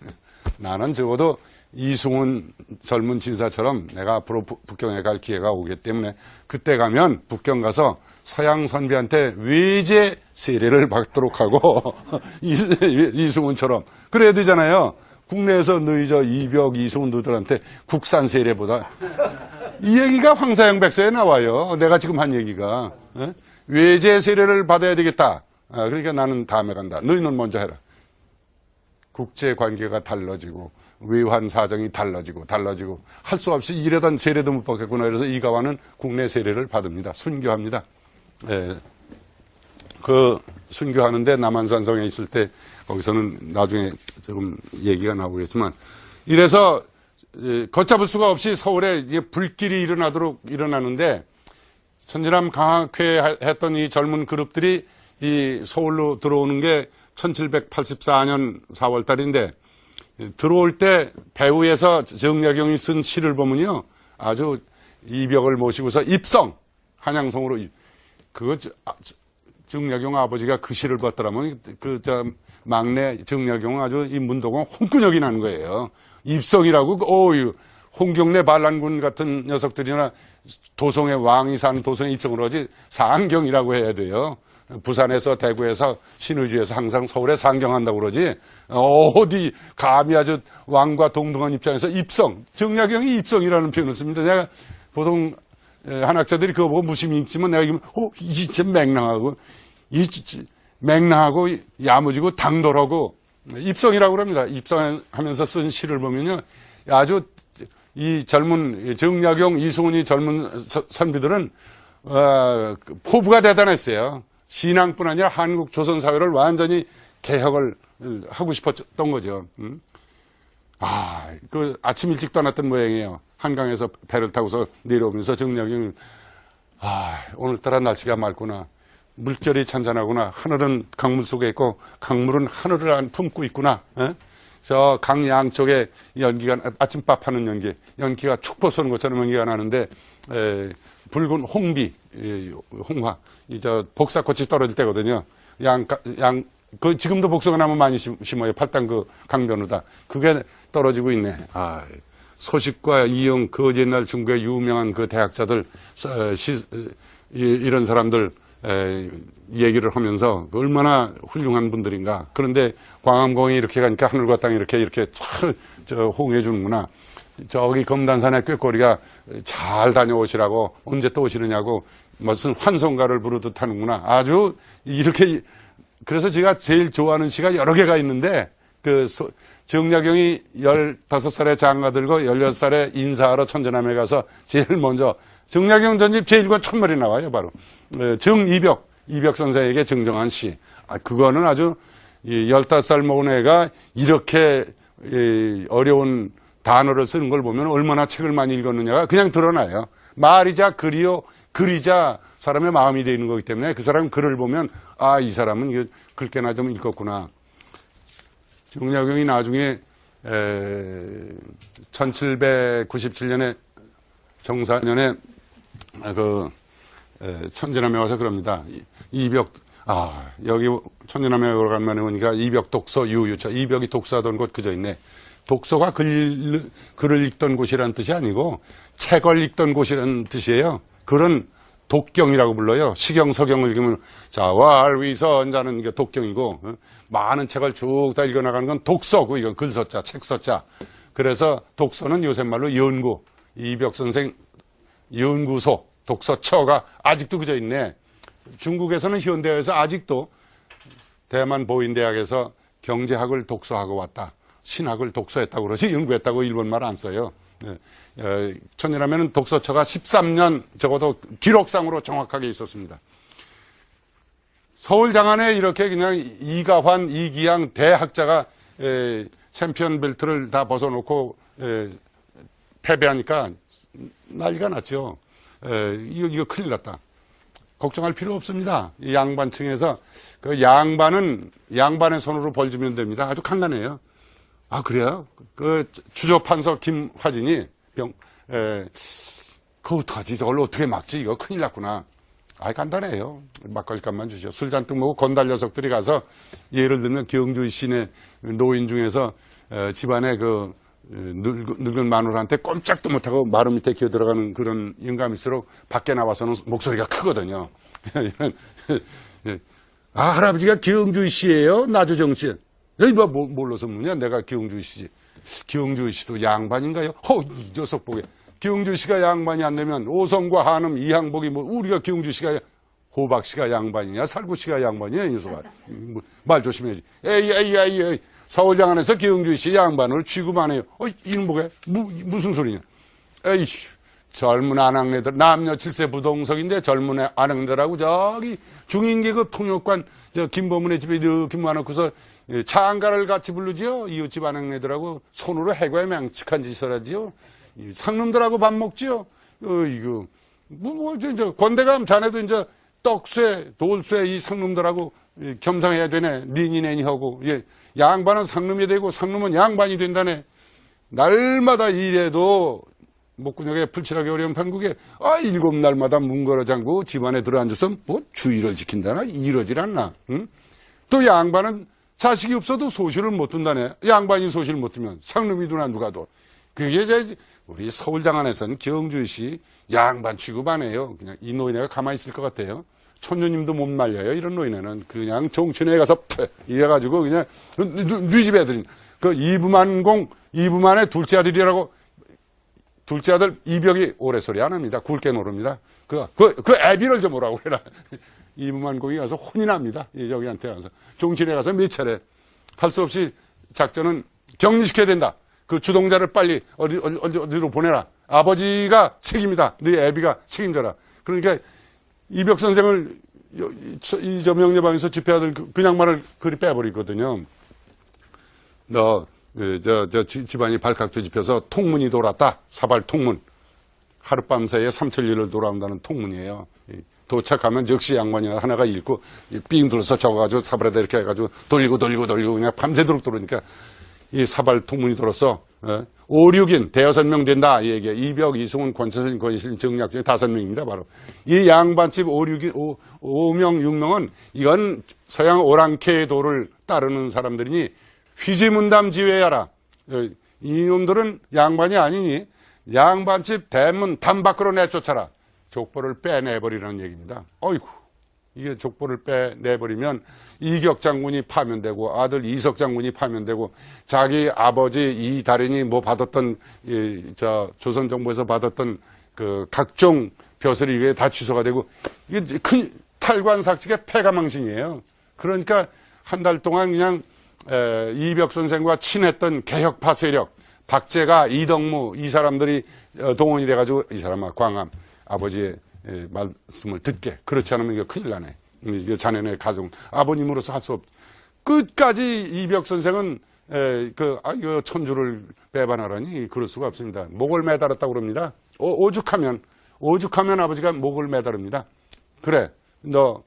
B: 적어도 이승훈 젊은 진사처럼 내가 앞으로 북경에 갈 기회가 오기 때문에 그때 가면 북경 가서 서양 선비한테 외제 세례를 받도록 하고 이승훈처럼 그래야 되잖아요. 국내에서 너희 이벽 이승훈 너들한테 국산 세례보다 이 얘기가 황사영 백서에 나와요. 내가 지금 한 얘기가. 예? 외제 세례를 받아야 되겠다. 그러니까 나는 다음에 간다. 너희는 먼저 해라. 국제 관계가 달라지고 외환 사정이 달라지고 할 수 없이 이래던 세례도 못 받겠구나. 그래서 이가와는 국내 세례를 받습니다. 순교합니다. 예. 그 순교하는데 남한산성에 있을 때 거기서는 나중에 조금 얘기가 나오겠지만 이래서 걷잡을 수가 없이 서울에 이제 불길이 일어나는데 천지남 강학회 했던 이 젊은 그룹들이 이 서울로 들어오는 게 1784년 4월 달인데 들어올 때 배후에서 정약용이 쓴 시를 보면요. 아주 이벽을 모시고서 입성, 한양성으로 그거 정약용 아버지가 그 시를 봤더라면 막내 정약용은 아주 이 문도공 홍군역이 나는 거예요. 입성이라고 홍경래 반란군 같은 녀석들이나 도성의 왕이 사는 도성에 입성을 하지 상경이라고 해야 돼요. 부산에서 대구에서 신의주에서 항상 서울에 상경한다고 그러지 어디 감히 아주 왕과 동등한 입장에서 입성, 정약용이 입성이라는 표현을 씁니다. 내가 보통 한학자들이 그거 보고 무심히 읽지만 내가 이거 이 진짜 맹랑하고 야무지고 당돌하고 입성이라고 합니다. 입성하면서 쓴 시를 보면요. 아주 이 젊은 정약용, 이승훈이 젊은 선비들은 포부가 대단했어요. 신앙뿐 아니라 한국 조선 사회를 완전히 개혁을 하고 싶었던 거죠. 그 아침 일찍 떠났던 모양이에요. 한강에서 배를 타고서 내려오면서 정약용이 오늘따라 날씨가 맑구나. 물결이 잔잔하구나. 하늘은 강물 속에 있고 강물은 하늘을 품고 있구나. 저 강 양쪽에 연기가 아침밥 하는 연기가 축 벗어오는 것처럼 연기가 나는데 붉은 홍비, 홍화, 저 복사꽃이 떨어질 때거든요. 그 지금도 복숭아 나무 많이 심어요. 팔당 그 강변으로다. 그게 떨어지고 있네. 소식과 이영 그 옛날 중국의 유명한 그 대학자들 이런 사람들 얘기를 하면서 얼마나 훌륭한 분들인가. 그런데 광암공이 이렇게 가니까 하늘과 땅이 이렇게 호응해 주는구나. 저기 검단산의 꾀꼬리가 잘 다녀오시라고 언제 또 오시느냐고 무슨 환송가를 부르듯 하는구나. 아주 이렇게 그래서 제가 제일 좋아하는 시가 여러 개가 있는데 정약용이 15살에 장가들고 16살에 인사하러 천전함에 가서 제일 먼저 정약용 전집 제1권 첫머리 나와요. 바로 이벽 선생에게 정정한 시. 그거는 아주 15살 먹은 애가 이렇게 어려운 단어를 쓰는 걸 보면 얼마나 책을 많이 읽었느냐가 그냥 드러나요. 말이자 글이자 사람의 마음이 되는 거기 때문에 그 사람 글을 보면 이 사람은 글깨나 좀 읽었구나. 정약용이 나중에 1797년에 정사년에 천진함에 와서 그럽니다. 여기 천진함에 오간만에 오니까 이벽 독서 유유차. 이벽이 독서하던 곳 그저 있네. 독서가 글을 읽던 곳이라는 뜻이 아니고 책을 읽던 곳이라는 뜻이에요. 글은 독경이라고 불러요. 시경, 서경을 읽으면 자왈위선자는 이게 독경이고 많은 책을 쭉 다 읽어나가는 건 독서고 이건 글서자, 책서자. 그래서 독서는 요새 말로 연구, 이벽 선생 연구소, 독서처가 아직도 그저 있네. 중국에서는 현대화에서 아직도 대만 보인대학에서 경제학을 독서하고 왔다. 신학을 독서했다고 그러지 연구했다고 일본 말 안 써요. 천이라면 독서처가 13년 적어도 기록상으로 정확하게 있었습니다. 서울 장안에 이렇게 그냥 이가환, 이기양 대학자가 챔피언 벨트를 다 벗어놓고 패배하니까 난리가 났죠. 이거 큰일 났다. 걱정할 필요 없습니다. 이 양반층에서 그 양반의 손으로 벌 주면 됩니다. 아주 간단해요. 그래요? 그 주조판서 김화진이 그거 어떡하지? 저걸 어떻게 막지? 이거 큰일 났구나. 간단해요. 막걸리값만 주시오. 술 잔뜩 먹고 건달 녀석들이 가서 예를 들면 경주 시내 노인 중에서 집안에 그 늙은 마누라한테 꼼짝도 못하고 마루 밑에 기어 들어가는 그런 영감일수록 밖에 나와서는 목소리가 크거든요. 할아버지가 경주 씨예요? 나주정 씨. 여기 몰라서 묻냐? 내가 경주 씨지. 경주 씨도 양반인가요? 이 녀석 보게. 경주시가 양반이 안 되면 오성과 한음 이항복이 뭐 우리가 경주시가 호박씨가 양반이냐 살구씨가 양반이냐 이 녀석아. 말 조심해야지. 에이 서울장안에서 경주시 양반으로 취급안 해요. 이는 뭐게? 무슨 소리냐. 에이 젊은 아낙네들 남녀 7세 부동석인데 젊은 아낙네들하고 저기 중인계급 통역관 저 김보문의 집에 이렇게 모아놓고서 장가를 같이 부르지요. 이웃집 아낙네들하고 손으로 해고에 맹측한 짓을 하지요. 상놈들하고 밥 먹지요. 이거 저 권대감 자네도 이제 떡쇠 돌쇠 이 상놈들하고 겸상해야 되네. 니니네니 하고 양반은 상놈이 되고 상놈은 양반이 된다네. 날마다 일해도 목구멍에 풀칠하기 어려운 판국에 7날마다 문 걸어 잠그고 집안에 들어앉아서 뭐 주의를 지킨다나 이러질 않나. 응? 또 양반은 자식이 없어도 소실을 못 둔다네. 양반이 소실 못 두면 상놈이 두나 누가 둬. 그게 이제 우리 서울장안에서는 경주시 양반 취급 안 해요. 그냥 이 노인네가 가만히 있을 것 같아요. 천녀님도 못 말려요. 이런 노인네는 그냥 종춘에 가서 이래가지고 그냥 뉘집 애들이 그 이부만의 둘째 아들이라고. 둘째 아들 이벽이 오래소리 안 합니다. 굵게 노릅니다. 그 애비를 좀 오라고 그래라. 이부만 공이 가서 혼이 납니다. 저기한테 가서. 종친에 가서 몇 차례. 할 수 없이 작전은 격리시켜야 된다. 그 주동자를 빨리 어디로 보내라. 아버지가 책임이다. 네 애비가 책임져라. 그러니까 이벽 선생을 저 명례방에서 집회하던 그 양반을 그리 빼버리거든요. 집안이 발칵 뒤집혀서 통문이 돌았다. 사발 통문. 하룻밤 사이에 삼천리를 돌아온다는 통문이에요. 도착하면 즉시 양반이 하나가 읽고 삥 들어서 적어가지고 사발에다 이렇게 해가지고 돌리고 그냥 밤새도록 돌으니까 이 사발 통문이 돌아서 5, 6인 대여섯 명 된다. 이 얘기야. 이벽, 이승훈, 권천선, 권실, 정략 중에 5명입니다. 바로. 이 양반집 5명, 6명은 이건 서양 오랑캐도를 따르는 사람들이니 휘지문담 지외하라. 이놈들은 양반이 아니니 양반집 대문 담 밖으로 내쫓아라. 족보를 빼내버리라는 얘기입니다. 어이구, 이게 족보를 빼내버리면 이격 장군이 파면되고 아들 이석 장군이 파면되고 자기 아버지 이달인이 뭐 받았던 조선 정부에서 받았던 그 각종 벼슬이 이게 다 취소가 되고 이게 큰 탈관삭직의 폐가망신이에요. 그러니까 한 달 동안 그냥 이벽 선생과 친했던 개혁파 세력, 박재가, 이덕무 이 사람들이 동원이 돼가지고 이 사람아 광암 아버지의 말씀을 듣게. 그렇지 않으면 이거 큰일 나네. 이게 자네네 가정 아버님으로서 할 수 없. 끝까지 이벽 선생은 이거 천주를 배반하라니 그럴 수가 없습니다. 목을 매달았다고 그럽니다. 오죽하면 아버지가 목을 매달습니다. 그래 너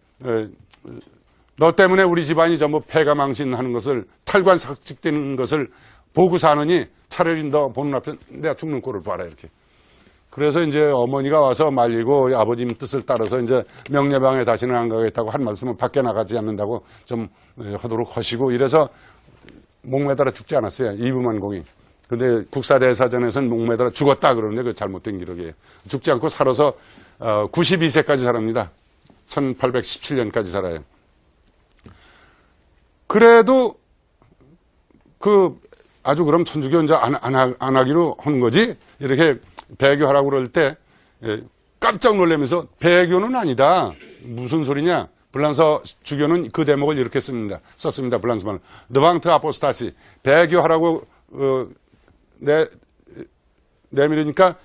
B: 때문에 우리 집안이 전부 폐가망신하는 것을 탈관삭직되는 것을 보고 사느니 차라리 너 보는 앞에 내가 죽는 꼴을 봐라 이렇게. 그래서 이제 어머니가 와서 말리고 아버님 뜻을 따라서 이제 명례방에 다시는 안 가겠다고 한 말씀은 밖에 나가지 않는다고 좀 하도록 하시고 이래서 목매달아 죽지 않았어요. 이부만공이. 근데 국사대사전에서는 목매달아 죽었다 그러는데 그 잘못된 기록이에요. 죽지 않고 살아서 92세까지 살합니다. 1817년까지 살아요. 그래도 아주 그럼 천주교 이제 안 하기로 하는 거지? 이렇게 배교하라고 그럴 때 깜짝 놀라면서 배교는 아니다. 무슨 소리냐? 불란서 주교는 그 대목을 이렇게 썼습니다. 불란서만. 너방트 아포스타시. 배교하라고 내밀으니까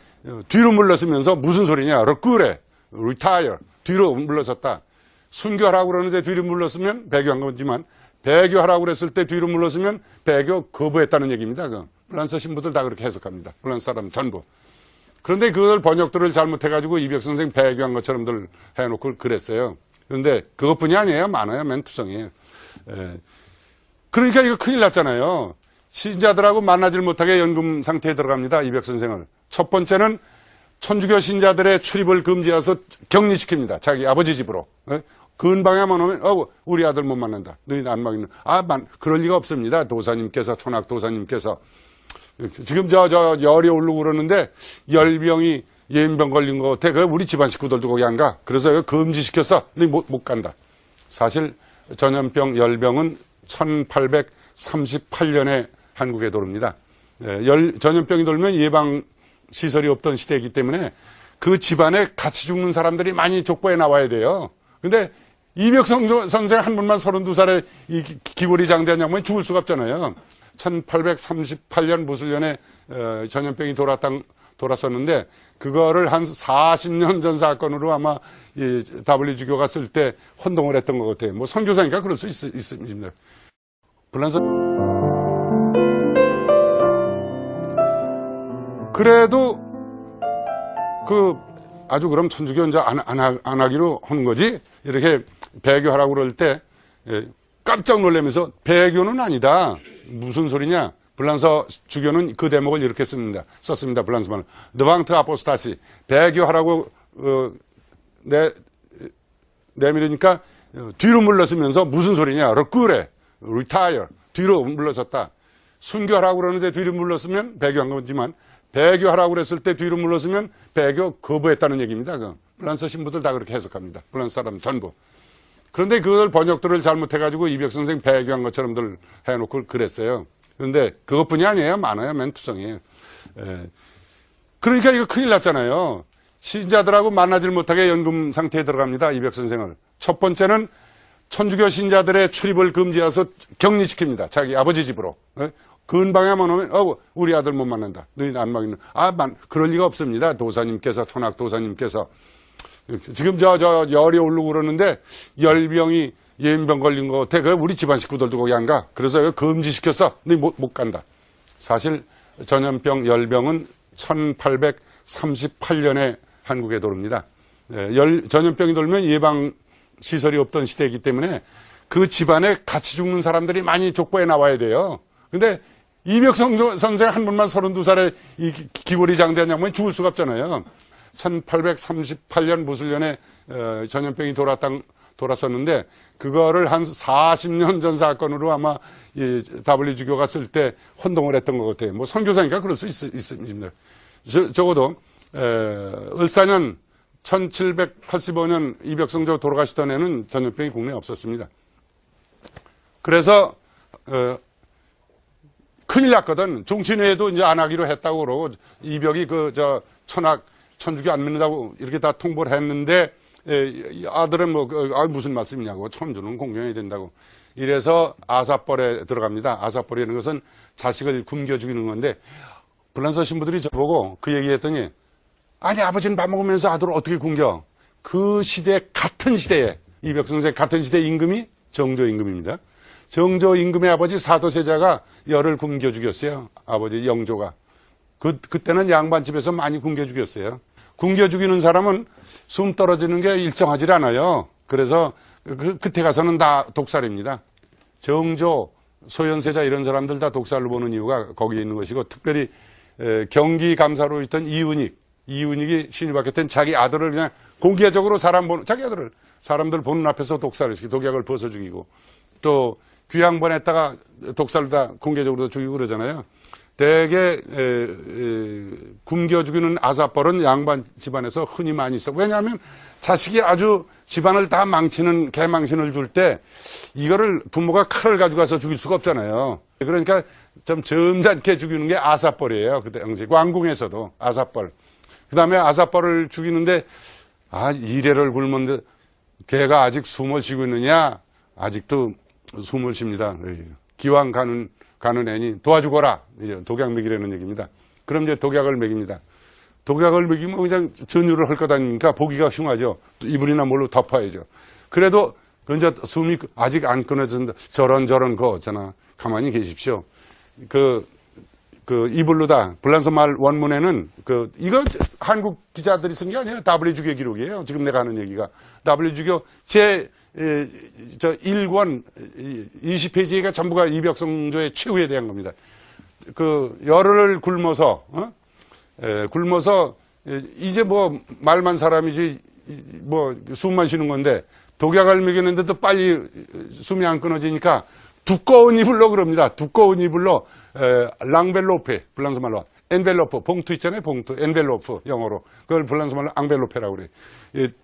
B: 뒤로 물러서면서 무슨 소리냐? 럭꾸레. retire. 뒤로 물러섰다. 순교하라고 그러는데 뒤로 물러서면 배교한 거지만 배교하라고 그랬을 때 뒤로 물러서면 배교 거부했다는 얘기입니다. 불란서 신부들 다 그렇게 해석합니다. 불란서 사람 전부. 그런데 그걸 번역들을 잘못해가지고 이벽 선생 배교한 것처럼들 해놓고 그랬어요. 그런데 그것뿐이 아니에요. 많아요. 맨투성이에요. 그러니까 이거 큰일 났잖아요. 신자들하고 만나질 못하게 연금 상태에 들어갑니다. 이벽 선생을. 첫 번째는 천주교 신자들의 출입을 금지해서 격리시킵니다. 자기 아버지 집으로. 근방에만 오면 우리 아들 못 만난다. 너희 안 만나. 그럴 리가 없습니다. 도사님께서 천학 도사님께서 지금 열이 오르고 그러는데 열병이 예민병 걸린 것 같아. 우리 집안 식구들도 거기 안 가. 그래서 금지시켰어. 근데 못 간다. 사실 전염병 열병은 1838년에 한국에 돌입니다. 전염병이 돌면 시설이 없던 시대이기 때문에 그 집안에 같이 죽는 사람들이 많이 족보에 나와야 돼요. 근데 이벽성 선생 한 분만 32살에 이 기골이 장대한 양반이 죽을 수가 없잖아요. 1838년 무술년에 전염병이 돌았었는데 그거를 한 40년 전 사건으로 아마 이 WG교가 쓸 때 혼동을 했던 것 같아요. 뭐 선교사니까 그럴 수 있습니다. 불란서 그래도 아주 그럼 천주교 이제 안 하기로 하는 거지? 이렇게 배교하라고 그럴 때 깜짝 놀라면서 배교는 아니다. 무슨 소리냐? 불란서 주교는 그 대목을 이렇게 썼습니다. 불란서말로. 느방트 아포스타시. 배교하라고 내밀으니까 뒤로 물러서면서 무슨 소리냐? 럭꾸레. retire. 뒤로 물러섰다. 순교하라고 그러는데 뒤로 물러서면 배교한 거지만 배교하라고 그랬을 때 뒤로 물러서면 배교 거부했다는 얘기입니다. 불란서 신부들 다 그렇게 해석합니다. 불란서 사람 전부. 그런데 그걸 번역들을 잘못해가지고 이벽 선생 배교한 것처럼들 해놓고 그랬어요. 그런데 그것뿐이 아니에요. 많아요. 멘투성이에요. 그러니까 이거 큰일 났잖아요. 신자들하고 만나질 못하게 연금 상태에 들어갑니다. 이벽 선생을. 첫 번째는 천주교 신자들의 출입을 금지해서 격리시킵니다. 자기 아버지 집으로. 근방에만 오면 우리 아들 못 만난다. 너희 안 만나는. 그럴 리가 없습니다. 도사님께서 천학 도사님께서 지금 열이 오르고 그러는데 열병이 예민병 걸린 거 같아. 우리 집안 식구들도 거기 안 가. 그래서 금지시켰어. 너희 못 간다. 사실 전염병 열병은 1838년에 한국에 돌입니다. 전염병이 돌면 예방 시설이 없던 시대이기 때문에 그 집안에 같이 죽는 사람들이 많이 족보에 나와야 돼요. 근데 이벽성 선생 한 분만 32살에 이 기골이 장대한 양반이 죽을 수가 없잖아요. 1838년 무술년에 전염병이 돌았었는데 그거를 한 40년 전 사건으로 아마 이 WG교가 쓸 때 혼동을 했던 것 같아요. 뭐 선교사니까 그럴 수 있습니다. 적어도 을사년 1785년 이벽성조 돌아가시던 해는 전염병이 국내에 없었습니다. 그래서 큰일 났거든. 종친회도 이제 안 하기로 했다고 그러고 이벽이 천주교 안 믿는다고 이렇게 다 통보를 했는데 아들은 무슨 말씀이냐고. 천주는 공경해야 된다고. 이래서 아사벌에 들어갑니다. 아사벌이라는 것은 자식을 굶겨 죽이는 건데 불란서 신부들이 저보고 그 얘기했더니 아니 아버지는 밥 먹으면서 아들을 어떻게 굶겨. 그 시대 같은 시대에 이벽 선생 같은 시대 임금이 정조 임금입니다. 정조 임금의 아버지 사도세자가 열을 굶겨 죽였어요. 아버지 영조가. 그때는 양반집에서 많이 굶겨 죽였어요. 굶겨 죽이는 사람은 숨 떨어지는 게 일정하지 않아요. 그래서 그때 가서는 다 독살입니다. 정조, 소현세자 이런 사람들 다 독살로 보는 이유가 거기에 있는 것이고 특별히 경기감사로 있던 이윤익이 신유박했던 자기 아들을 그냥 공개적으로 자기 아들을 사람들 보는 앞에서 독살을 시키고 독약을 벗어 죽이고 또 귀양번했다가 독살로 다 공개적으로 죽이고 그러잖아요. 대개 굶겨 죽이는 아사벌은 양반 집안에서 흔히 많이 있어. 왜냐하면 자식이 아주 집안을 다 망치는 개망신을 줄 때 이거를 부모가 칼을 가져가서 죽일 수가 없잖아요. 그러니까 좀 점잖게 죽이는 게 아사벌이에요. 그때 당시 왕궁에서도 아사벌. 그 다음에 아사벌을 죽이는데 이래를 굶었는데 걔가 아직 숨을 쉬고 있느냐? 아직도 숨을 쉽니다. 기왕 가는 애니 도와주거라. 이제 독약 먹이라는 얘기입니다. 그럼 이제 독약을 먹입니다. 독약을 먹이면 그냥 전율을 헐거 다니니까 보기가 흉하죠. 이불이나 뭘로 덮어야죠. 그래도 이제 숨이 아직 안 끊어진다. 저런 거 있잖아. 가만히 계십시오. 이불로다. 불란서 말 원문에는 이거 한국 기자들이 쓴 게 아니에요. WG교 기록이에요. 지금 내가 하는 얘기가. WG교 1권 20페이지가 전부가 이벽성조의 최후에 대한 겁니다. 열흘을 굶어서 이제 말만 사람이지 숨만 쉬는 건데 독약을 먹이는데도 빨리 숨이 안 끊어지니까 두꺼운 이불로 그럽니다. 두꺼운 이불로 랑벨로페 불란서 말로 엔벨로프 봉투 있잖아요. 봉투 엔벨로프 영어로 그걸 불란서 말로 앙벨로페라고 그래요.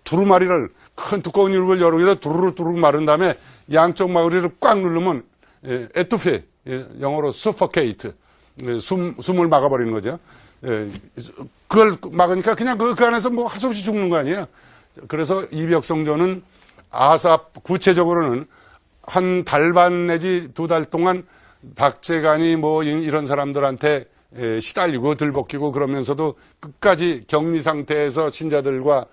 B: 두루마리를 큰 두꺼운 이불을 여러 개로 두루룩 마른 다음에 양쪽 마구리를 꽉 누르면 에투페 영어로 suffocate 숨을 막아버리는 거죠. 그걸 막으니까 그냥 그 안에서 뭐 할 수 없이 죽는 거 아니에요. 그래서 이벽성조는 구체적으로는 한 달 반 내지 2달 동안 박재간이 뭐 이런 사람들한테 시달리고 들볶이고 그러면서도 끝까지 격리 상태에서 신자들과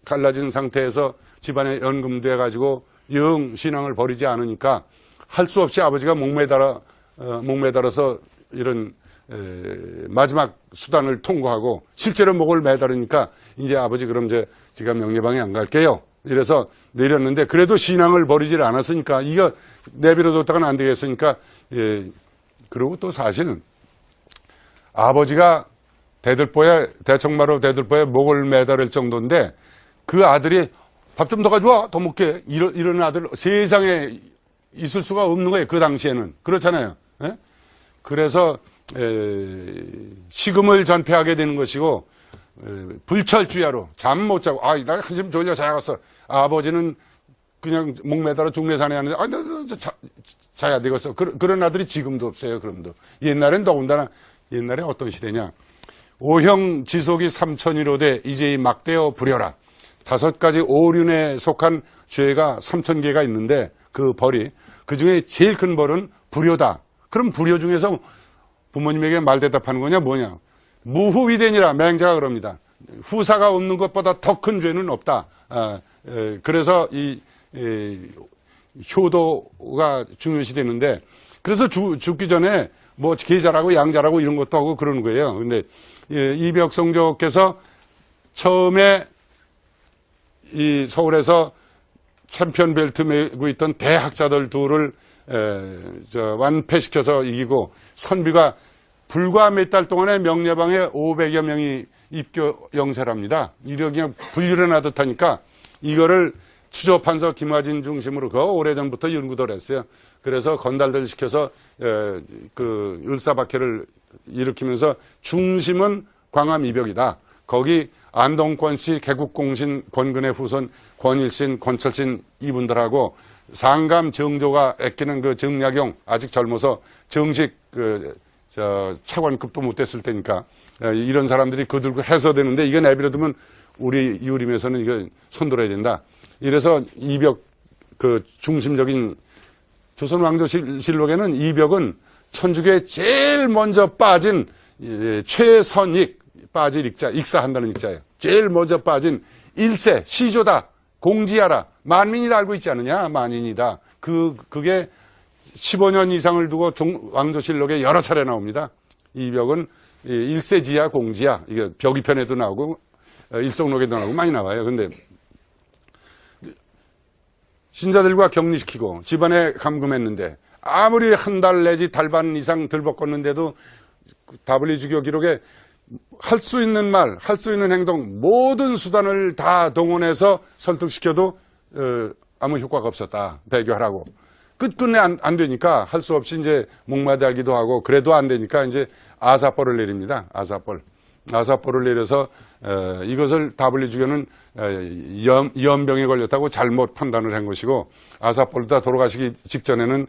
B: 갈라진 상태에서 집안에 연금돼 가지고 영 신앙을 버리지 않으니까 할 수 없이 아버지가 목매달아서 이런 마지막 수단을 통과하고 실제로 목을 매달으니까 이제 아버지 그럼 이제 제가 명예방에 안 갈게요. 이래서 내렸는데 그래도 신앙을 버리질 않았으니까 이거 내버려뒀다가는 안 되겠으니까 그리고 또 사실 아버지가 대청마루 대들보에 목을 매달을 정도인데 그 아들이 밥 좀 더 가져와 더 먹게 이런 아들 세상에 있을 수가 없는 거예요. 그 당시에는 그렇잖아요. 예? 그래서 식음을 전폐하게 되는 것이고 불철주야로 잠 못 자고 나 한숨 졸려 자야겠어. 아버지는 그냥 목 매달아 중내산에 하는데 자야 되겠어. 그런 아들이 지금도 없어요. 그럼도 옛날엔 더군다나 옛날에 어떤 시대냐. 오형 지속이 3,001호되 이제 막대어 부려라. 5가지 오륜에 속한 죄가 3,000개가 있는데 그 벌이 그중에 제일 큰 벌은 불효다. 그럼 불효 중에서 부모님에게 말대답하는 거냐 뭐냐. 무후위대니라 맹자가 그럽니다. 후사가 없는 것보다 더 큰 죄는 없다. 그래서 이 효도가 중요시 되는데 그래서 죽기 전에 뭐 계자라고 양자라고 이런 것도 하고 그러는 거예요. 근데 이벽성조께서 처음에 이 서울에서 챔피언 벨트 메고 있던 대학자들 둘을 완패시켜서 이기고 선비가 불과 몇 달 동안에 명례방에 500여 명이 입교 영세랍니다. 이렇게 그냥 불일어나듯 하니까 이거를 추조판서 김화진 중심으로 그 오래전부터 연구를 했어요. 그래서 건달들 시켜서 그 을사박해를 일으키면서 중심은 광암 이벽이다. 거기 안동권씨, 개국공신, 권근의 후손, 권일신, 권철신 이분들하고 상감 정조가 아끼는 그 정약용 아직 젊어서 정식 차관급도 못 됐을 때니까 이런 사람들이 그들고 해서되는데 이거 내버려두면 우리 유림에서는 이거 손들어야 된다. 이래서 이벽 그 중심적인 조선왕조실록에는 이벽은 천주교에 제일 먼저 빠진 최선익 빠질 익자, 익사한다는 익자예요. 제일 먼저 빠진 일세 시조다. 공지하라. 만민이 다 알고 있지 않느냐? 만인이다. 그게 15년 이상을 두고 왕조실록에 여러 차례 나옵니다. 이벽은 일세지야 공지야. 이게 벽이편에도 나오고 일성록에도 나오고 많이 나와요. 근데 신자들과 격리시키고 집안에 감금했는데 아무리 한 달 내지 달 반 이상 들볶았는데도 WG교 기록에 할 수 있는 말, 할 수 있는 행동, 모든 수단을 다 동원해서 설득시켜도 아무 효과가 없었다. 배교하라고. 끝끝내 안 되니까 할 수 없이 이제 목마달기도 하고 그래도 안 되니까 이제 아사벌을 내립니다. 아사벌을 내려서 이것을 WG교는 연병에 걸렸다고 잘못 판단을 한 것이고 아사벌다 돌아가시기 직전에는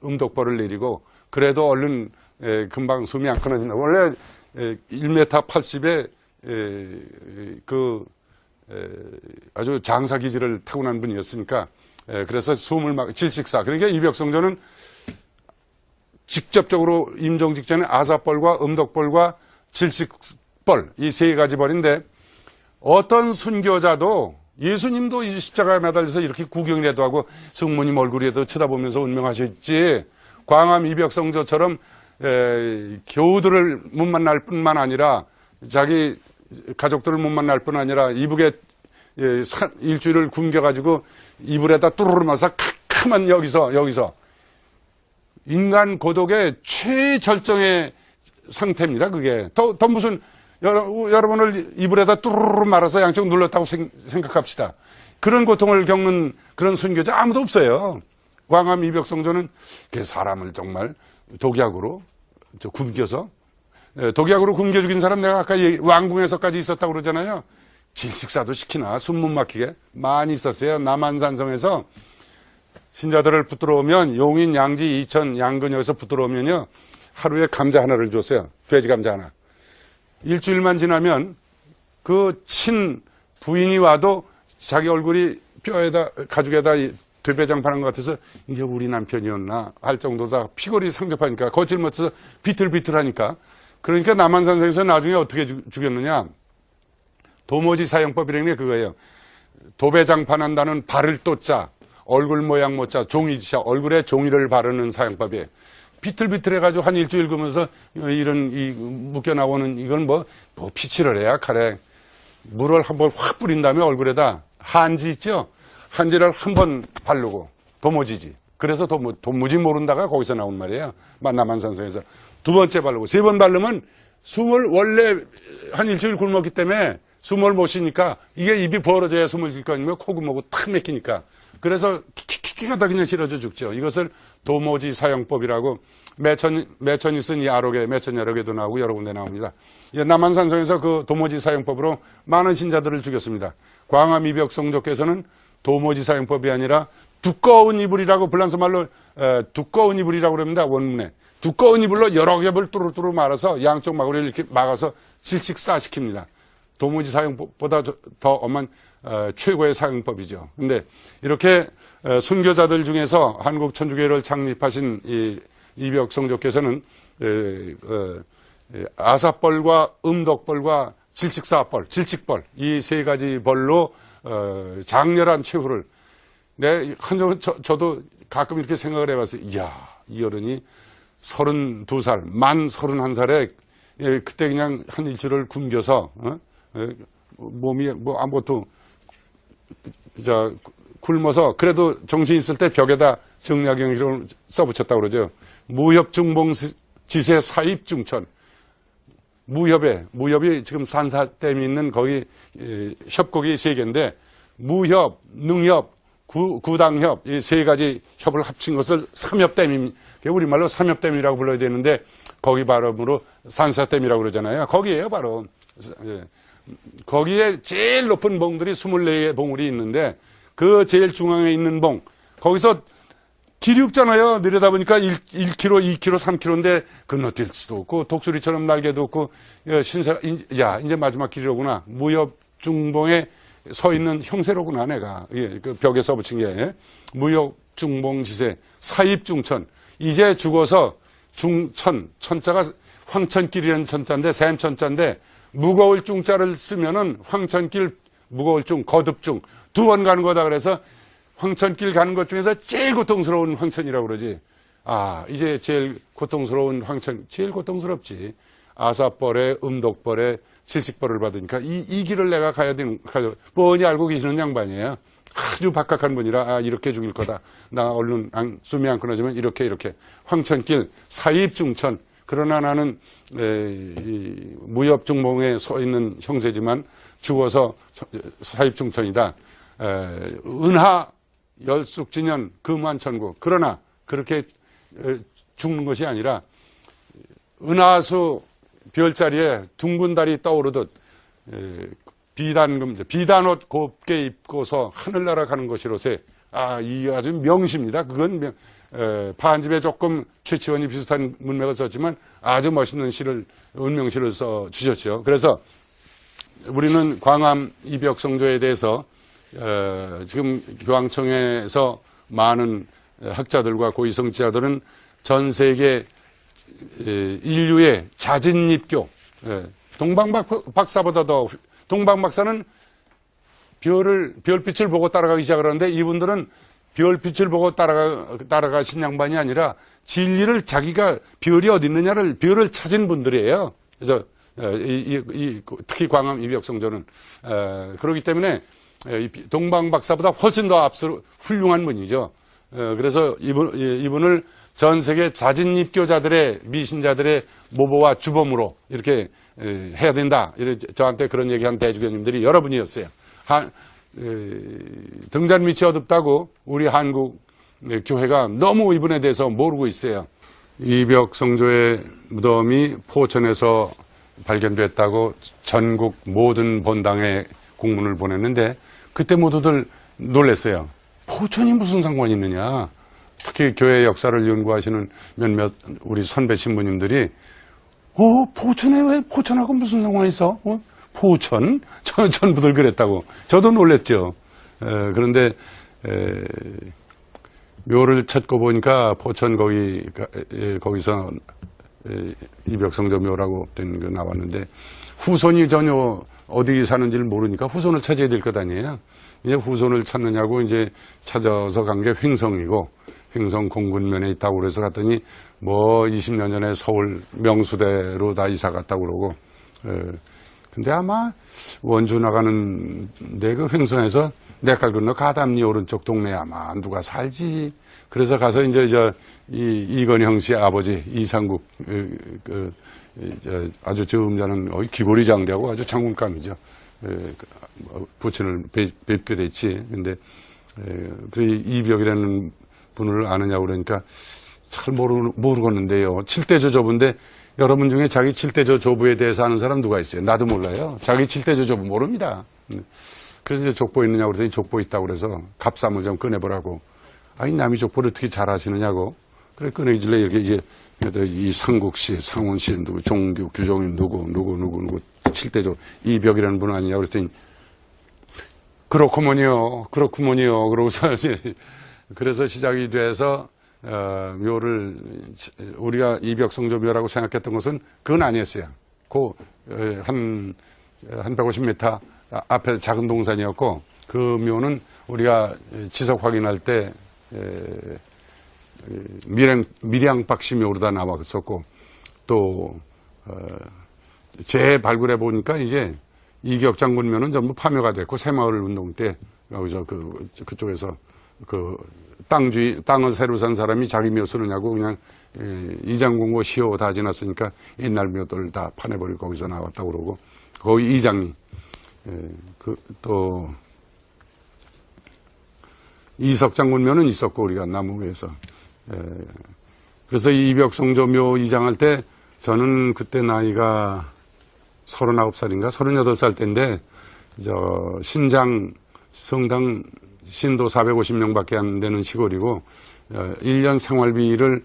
B: 음독벌을 내리고 그래도 얼른 금방 숨이 안 끊어진다. 원래 1m 80에 아주 장사 기질을 타고난 분이었으니까 그래서 숨을 막 질식사. 그러니까 이벽성조는 직접적으로 임종 직전에 아사벌과 음독벌과 질식벌 이 세 가지 벌인데 어떤 순교자도 예수님도 이 십자가에 매달려서 이렇게 구경이라도 하고 성모님 얼굴에도 쳐다보면서 운명하셨지 광암 이벽성조처럼 교우들을 못 만날 뿐만 아니라 자기 가족들을 못 만날 뿐 아니라 이북에 일주일을 굶겨가지고 이불에다 뚜루루 마서 캄캄한 여기서 인간 고독의 최절정의 상태입니다. 그게 더 무슨 여러분을 이불에다 뚜루루 말아서 양쪽 눌렀다고 생각합시다. 그런 고통을 겪는 그런 순교자 아무도 없어요. 광암 이벽성조는 사람을 정말 독약으로 굶겨서 독약으로 굶겨 죽인 사람 내가 아까 왕궁에서까지 있었다고 그러잖아요. 질식사도 시키나 숨 못 막히게 많이 있었어요. 남한산성에서 신자들을 붙들어 오면 용인, 양지, 이천, 양근역에서 붙들어 오면요 하루에 감자 하나를 줬어요. 돼지 감자 하나. 일주일만 지나면 그 친 부인이 와도 자기 얼굴이 뼈에다, 가죽에다 되배장파는 것 같아서 이제 우리 남편이었나 할 정도다 피골이 상접하니까 거칠못해서 비틀비틀하니까 그러니까 남한산성에서 나중에 어떻게 죽였느냐. 도모지 사형법이라는 게 그거예요. 도배장판한다는 발을 또자 얼굴 모양 못자 종이지샤 얼굴에 종이를 바르는 사형법이에요. 비틀비틀해가지고 한 일주일 그러면서 이런 묶여 나오는 이건 뭐 피칠을 해야 칼에 물을 한번 확 뿌린 다음에 얼굴에다 한지 있죠? 한지를 한 번 바르고 도모지지. 그래서 도무지 모른다가 거기서 나온 말이에요. 남한산성에서. 두 번째 바르고 세 번 바르면 숨을 원래 한 일주일 굶었기 때문에 숨을 못 쉬니까 이게 입이 벌어져야 숨을 쉴 거 아니면 코구멍고 탁 막히니까. 그래서 킥킥킥 하다 그냥 실어져 죽죠. 이것을 도모지 사형법이라고 매천이 쓴 이 아록에 매천여록에도 나오고 여러 군데 나옵니다. 남한산성에서 그 도모지 사형법으로 많은 신자들을 죽였습니다. 광암 이벽성조께서는 도모지 사형법이 아니라 두꺼운 이불이라고 불란서 말로 두꺼운 이불이라고 그럽니다. 원문에. 두꺼운 이불로 여러 겹을 뚜루뚜루 말아서 양쪽 마구리를 이렇게 막아서 질식사시킵니다. 도모지 사형법보다 더 엄한 최고의 사형법이죠. 근데 이렇게 순교자들 중에서 한국 천주교회를 창립하신 이 이벽성조께서는 아사벌과 음덕벌과 질식사벌, 질식벌 이 세 가지 벌로 장렬한 최후를 저도 가끔 이렇게 생각을 해봤어요. 이야, 이 어른이 32살, 만 31살에 그때 그냥 한 일주를 굶겨서 몸이 뭐 아무것도 굶어서 그래도 정신 있을 때 벽에다 정약용으로 써붙였다고 그러죠. 무협중봉지세 사입중천. 무협이 지금 산사댐이 있는 거기 협곡이 세 개인데 무협, 능협, 구당협 이 세 가지 협을 합친 것을 삼협댐입니다. 우리말로 삼협댐이라고 불러야 되는데 거기 발음으로 산사댐이라고 그러잖아요. 거기에요 바로. 거기에 제일 높은 봉들이 24개의 봉우리 있는데 그 제일 중앙에 있는 봉 거기서 길이 없잖아요. 내려다보니까 1km, 2km, 3km인데 건너뛸 수도 없고 독수리처럼 날개도 없고 이제 마지막 길이로구나. 무협중봉에 서 있는 형세로구나 내가. 그 벽에 써붙인 게 무협중봉지세 사입중천. 이제 죽어서 중천, 천자가 황천길이라는 천자인데 샘천자인데 무거울 중자를 쓰면은 황천길 무거울 중 거듭중 두 번 가는 거다 그래서 황천길 가는 것 중에서 제일 고통스러운 황천이라고 그러지. 이제 제일 고통스러운 황천, 제일 고통스럽지. 아사벌에, 음독벌에, 질식벌을 받으니까 이 길을 내가 가야 뻔히 알고 계시는 양반이에요. 아주 박학한 분이라, 이렇게 죽일 거다. 나 얼른 숨이 안 끊어지면 이렇게. 황천길, 사입중천. 그러나 나는, 무협중봉에 서 있는 형세지만 죽어서 사입중천이다. 은하, 열숙진연 금환천국. 그러나 그렇게 죽는 것이 아니라 은하수 별자리에 둥근 달이 떠오르듯 비단옷 곱게 입고서 하늘 날아가는 것이로세. 이 아주 명시입니다. 그건 반집에 조금 최치원이 비슷한 문맥을 썼지만 아주 멋있는 시를 은명시를 써 주셨죠. 그래서 우리는 광암 이벽성조에 대해서 지금 교황청에서 많은 학자들과 고위성지자들은 전 세계 인류의 잦은 입교, 동방박사보다 더 동방박사는 별빛을 보고 따라가기 시작을 하는데 이분들은 별빛을 보고 따라가신 양반이 아니라 진리를 자기가 별이 어디 있느냐를 별을 찾은 분들이에요. 그래서 특히 광암 이벽성조는 그렇기 때문에 동방박사보다 훨씬 더 앞서 훌륭한 분이죠. 그래서 이분을 전 세계 잦은 입교자들의 미신자들의 모보와 주범으로 이렇게 해야 된다. 저한테 그런 얘기한 대주교님들이 여러분이었어요. 등잔 밑이 어둡다고 우리 한국 교회가 너무 이분에 대해서 모르고 있어요. 이벽성조의 무덤이 포천에서 발견됐다고 전국 모든 본당에 공문을 보냈는데 그때 모두들 놀랐어요. 포천이 무슨 상관이 있느냐. 특히 교회 역사를 연구하시는 몇몇 우리 선배 신부님들이 포천에 왜 포천하고 무슨 상관이 있어? 포천? 전부들 그랬다고. 저도 놀랬죠. 그런데 묘를 찾고 보니까 포천 거기서 이벽성조 묘라고 된 거 나왔는데 후손이 전혀 어디 사는지를 모르니까 후손을 찾아야 될 것 아니에요. 이제 후손을 찾느냐고 이제 찾아서 간 게 횡성이고 횡성 공군면에 있다고 그래서 갔더니 뭐 20년 전에 서울 명수대로 다 이사 갔다고 그러고 근데 아마 원주 나가는 데 그 횡성에서 내깔 건너 가담리 오른쪽 동네에 아마 누가 살지. 그래서 가서 이제 이건형 씨 아버지 이상국 아주 점잖은 귀골이 장대하고 아주 장군감이죠. 부친을 뵙게 됐지. 근데 이벽이라는 분을 아느냐고 그러니까 잘 모르겠는데요. 칠대조 조부인데 여러분 중에 자기 칠대조 조부에 대해서 아는 사람 누가 있어요? 나도 몰라요. 자기 칠대조 조부 모릅니다. 그래서 이제 족보 있느냐고 그랬더니 족보 있다고 그래서 갑삼을 좀 꺼내보라고. 아니, 남이 족보를 어떻게 잘 아시느냐고. 그래, 꺼내줄래? 이렇게 이제, 이 상국 씨, 상원 씨, 누구, 종규, 규종인 누구, 칠대조, 이벽이라는 분 아니냐고 그랬더니, 그렇구먼요. 그러고서 이제, 그래서 시작이 돼서, 묘를, 우리가 이벽성조묘라고 생각했던 것은 그건 아니었어요. 한 150m 앞에 작은 동산이었고, 그 묘는 우리가 지석 확인할 때, 밀양박씨묘로 다 나왔었고, 또, 재발굴해 보니까 이제 이격장군묘는 전부 파묘가 됐고, 새마을 운동 때, 여기서 그쪽에서 땅을 새로 산 사람이 자기 묘 쓰느냐고 그냥 이장군고 시효 다 지났으니까 옛날 묘들 다 파내버리고 거기서 나왔다고 그러고, 거기 이장이, 또, 이석장군묘는 있었고, 우리가 나무에서. 그래서 이벽성조묘 이장할 때, 저는 그때 나이가 39살인가 38살 때인데, 신장, 성당 신도 450명밖에 안 되는 시골이고, 1년 생활비를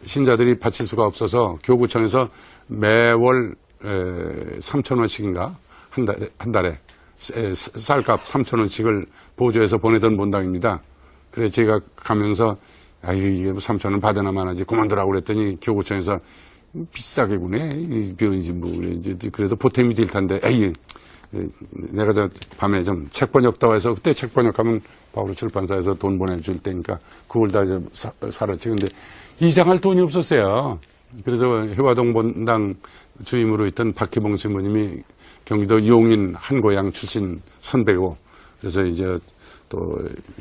B: 신자들이 바칠 수가 없어서 교구청에서 매월 3,000원씩인가? 한 달에 쌀값 3,000원씩을 보조해서 보내던 본당입니다. 그래서 제가 가면서 이게 3,000원 받아나만 하지 그만두라고 그랬더니 교구청에서 비싸게 구네. 병인지 뭐 그래도 보탬이 될 텐데 내가 밤에 좀 책 번역도 해서 그때 책 번역하면 바로 출판사에서 돈 보내줄 테니까 그걸 다 살았지. 근데 이장할 돈이 없었어요. 그래서 해화동 본당 주임으로 있던 박희봉 신부님이 경기도 용인 한고양 출신 선배고, 그래서 이제 또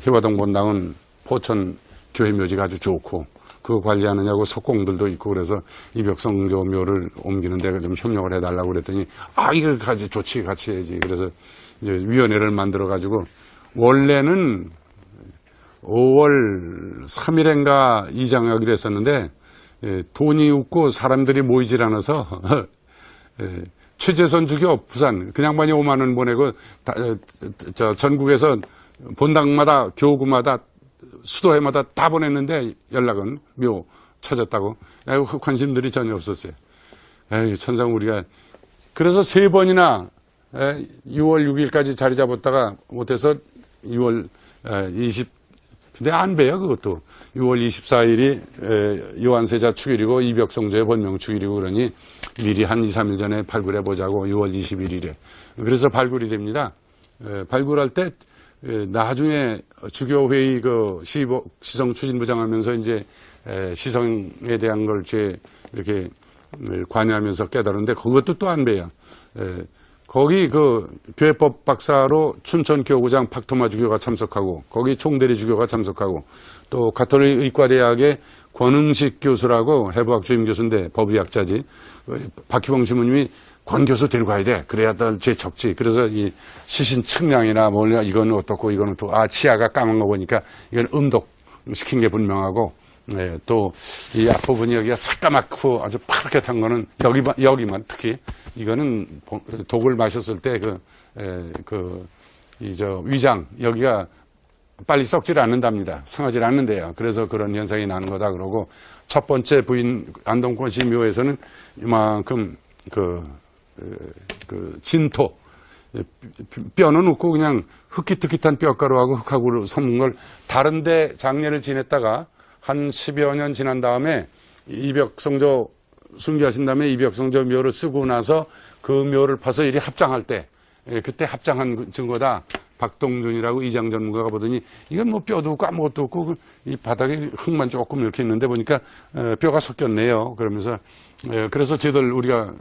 B: 해화동 본당은 포천 교회 묘지가 아주 좋고, 그거 관리하느냐고 석공들도 있고, 그래서 이벽성조 묘를 옮기는 데가 좀 협력을 해달라고 그랬더니, 이거 같이 좋지, 같이 해야지. 그래서 이제 위원회를 만들어가지고, 원래는 5월 3일인가 이장하기로 했었는데, 돈이 없고 사람들이 모이질 않아서, 최재선 주교 부산 그 양반이 5만 원 보내고 전국에서 본당마다 교구마다 수도회마다 다 보냈는데 연락은 묘 찾았다고. 관심들이 전혀 없었어요. 천상 우리가 그래서 3번이나 6월 6일까지 자리 잡았다가 못해서 6월 20 근데 안 배요, 그것도. 6월 24일이 요한세자 축일이고 이벽성조의 본명 축일이고 그러니 미리 한 2, 3일 전에 발굴해 보자고 6월 21일에. 그래서 발굴이 됩니다. 발굴할 때 나중에 주교회의 시성 추진부장 하면서 이제 시성에 대한 걸 이렇게 관여하면서 깨달은데 그것도 또 안 배요. 거기 교회법 박사로 춘천교구장 박토마 주교가 참석하고, 거기 총대리 주교가 참석하고, 또 가톨릭 의과대학의 권응식 교수라고 해부학 주임 교수인데 법의학자지. 박희봉 신부님이 권 교수 데리고 가야 돼. 그래야 제 적지. 그래서 이 시신 측량이나 이건 어떻고 이거는 또 치아가 까만 거 보니까 이건 음독 시킨 게 분명하고, 또 이 앞부분이 여기가 새까맣고 아주 파랗게 탄 거는 여기만 특히 이거는 독을 마셨을 때 위장 여기가 빨리 썩질 않는답니다. 상하질 않는데요. 그래서 그런 현상이 나는 거다 그러고, 첫 번째 부인 안동권 씨 묘에서는 이만큼 진토, 뼈는 없고 그냥 흑깃흑깃한 뼈가루하고 흙하고 섞은 걸 다른데 장례를 지냈다가 한 10여 년 지난 다음에 이벽성조 순교하신 다음에 이벽성조 묘를 쓰고 나서 그 묘를 파서 이리 합장할 때, 그때 합장한 증거다. 박동준이라고 이장 전문가가 보더니 이건 뭐 뼈도 없고 아무것도 없고 이 바닥에 흙만 조금 이렇게 있는데 보니까 뼈가 섞였네요. 그러면서 그래서 저희들 우리가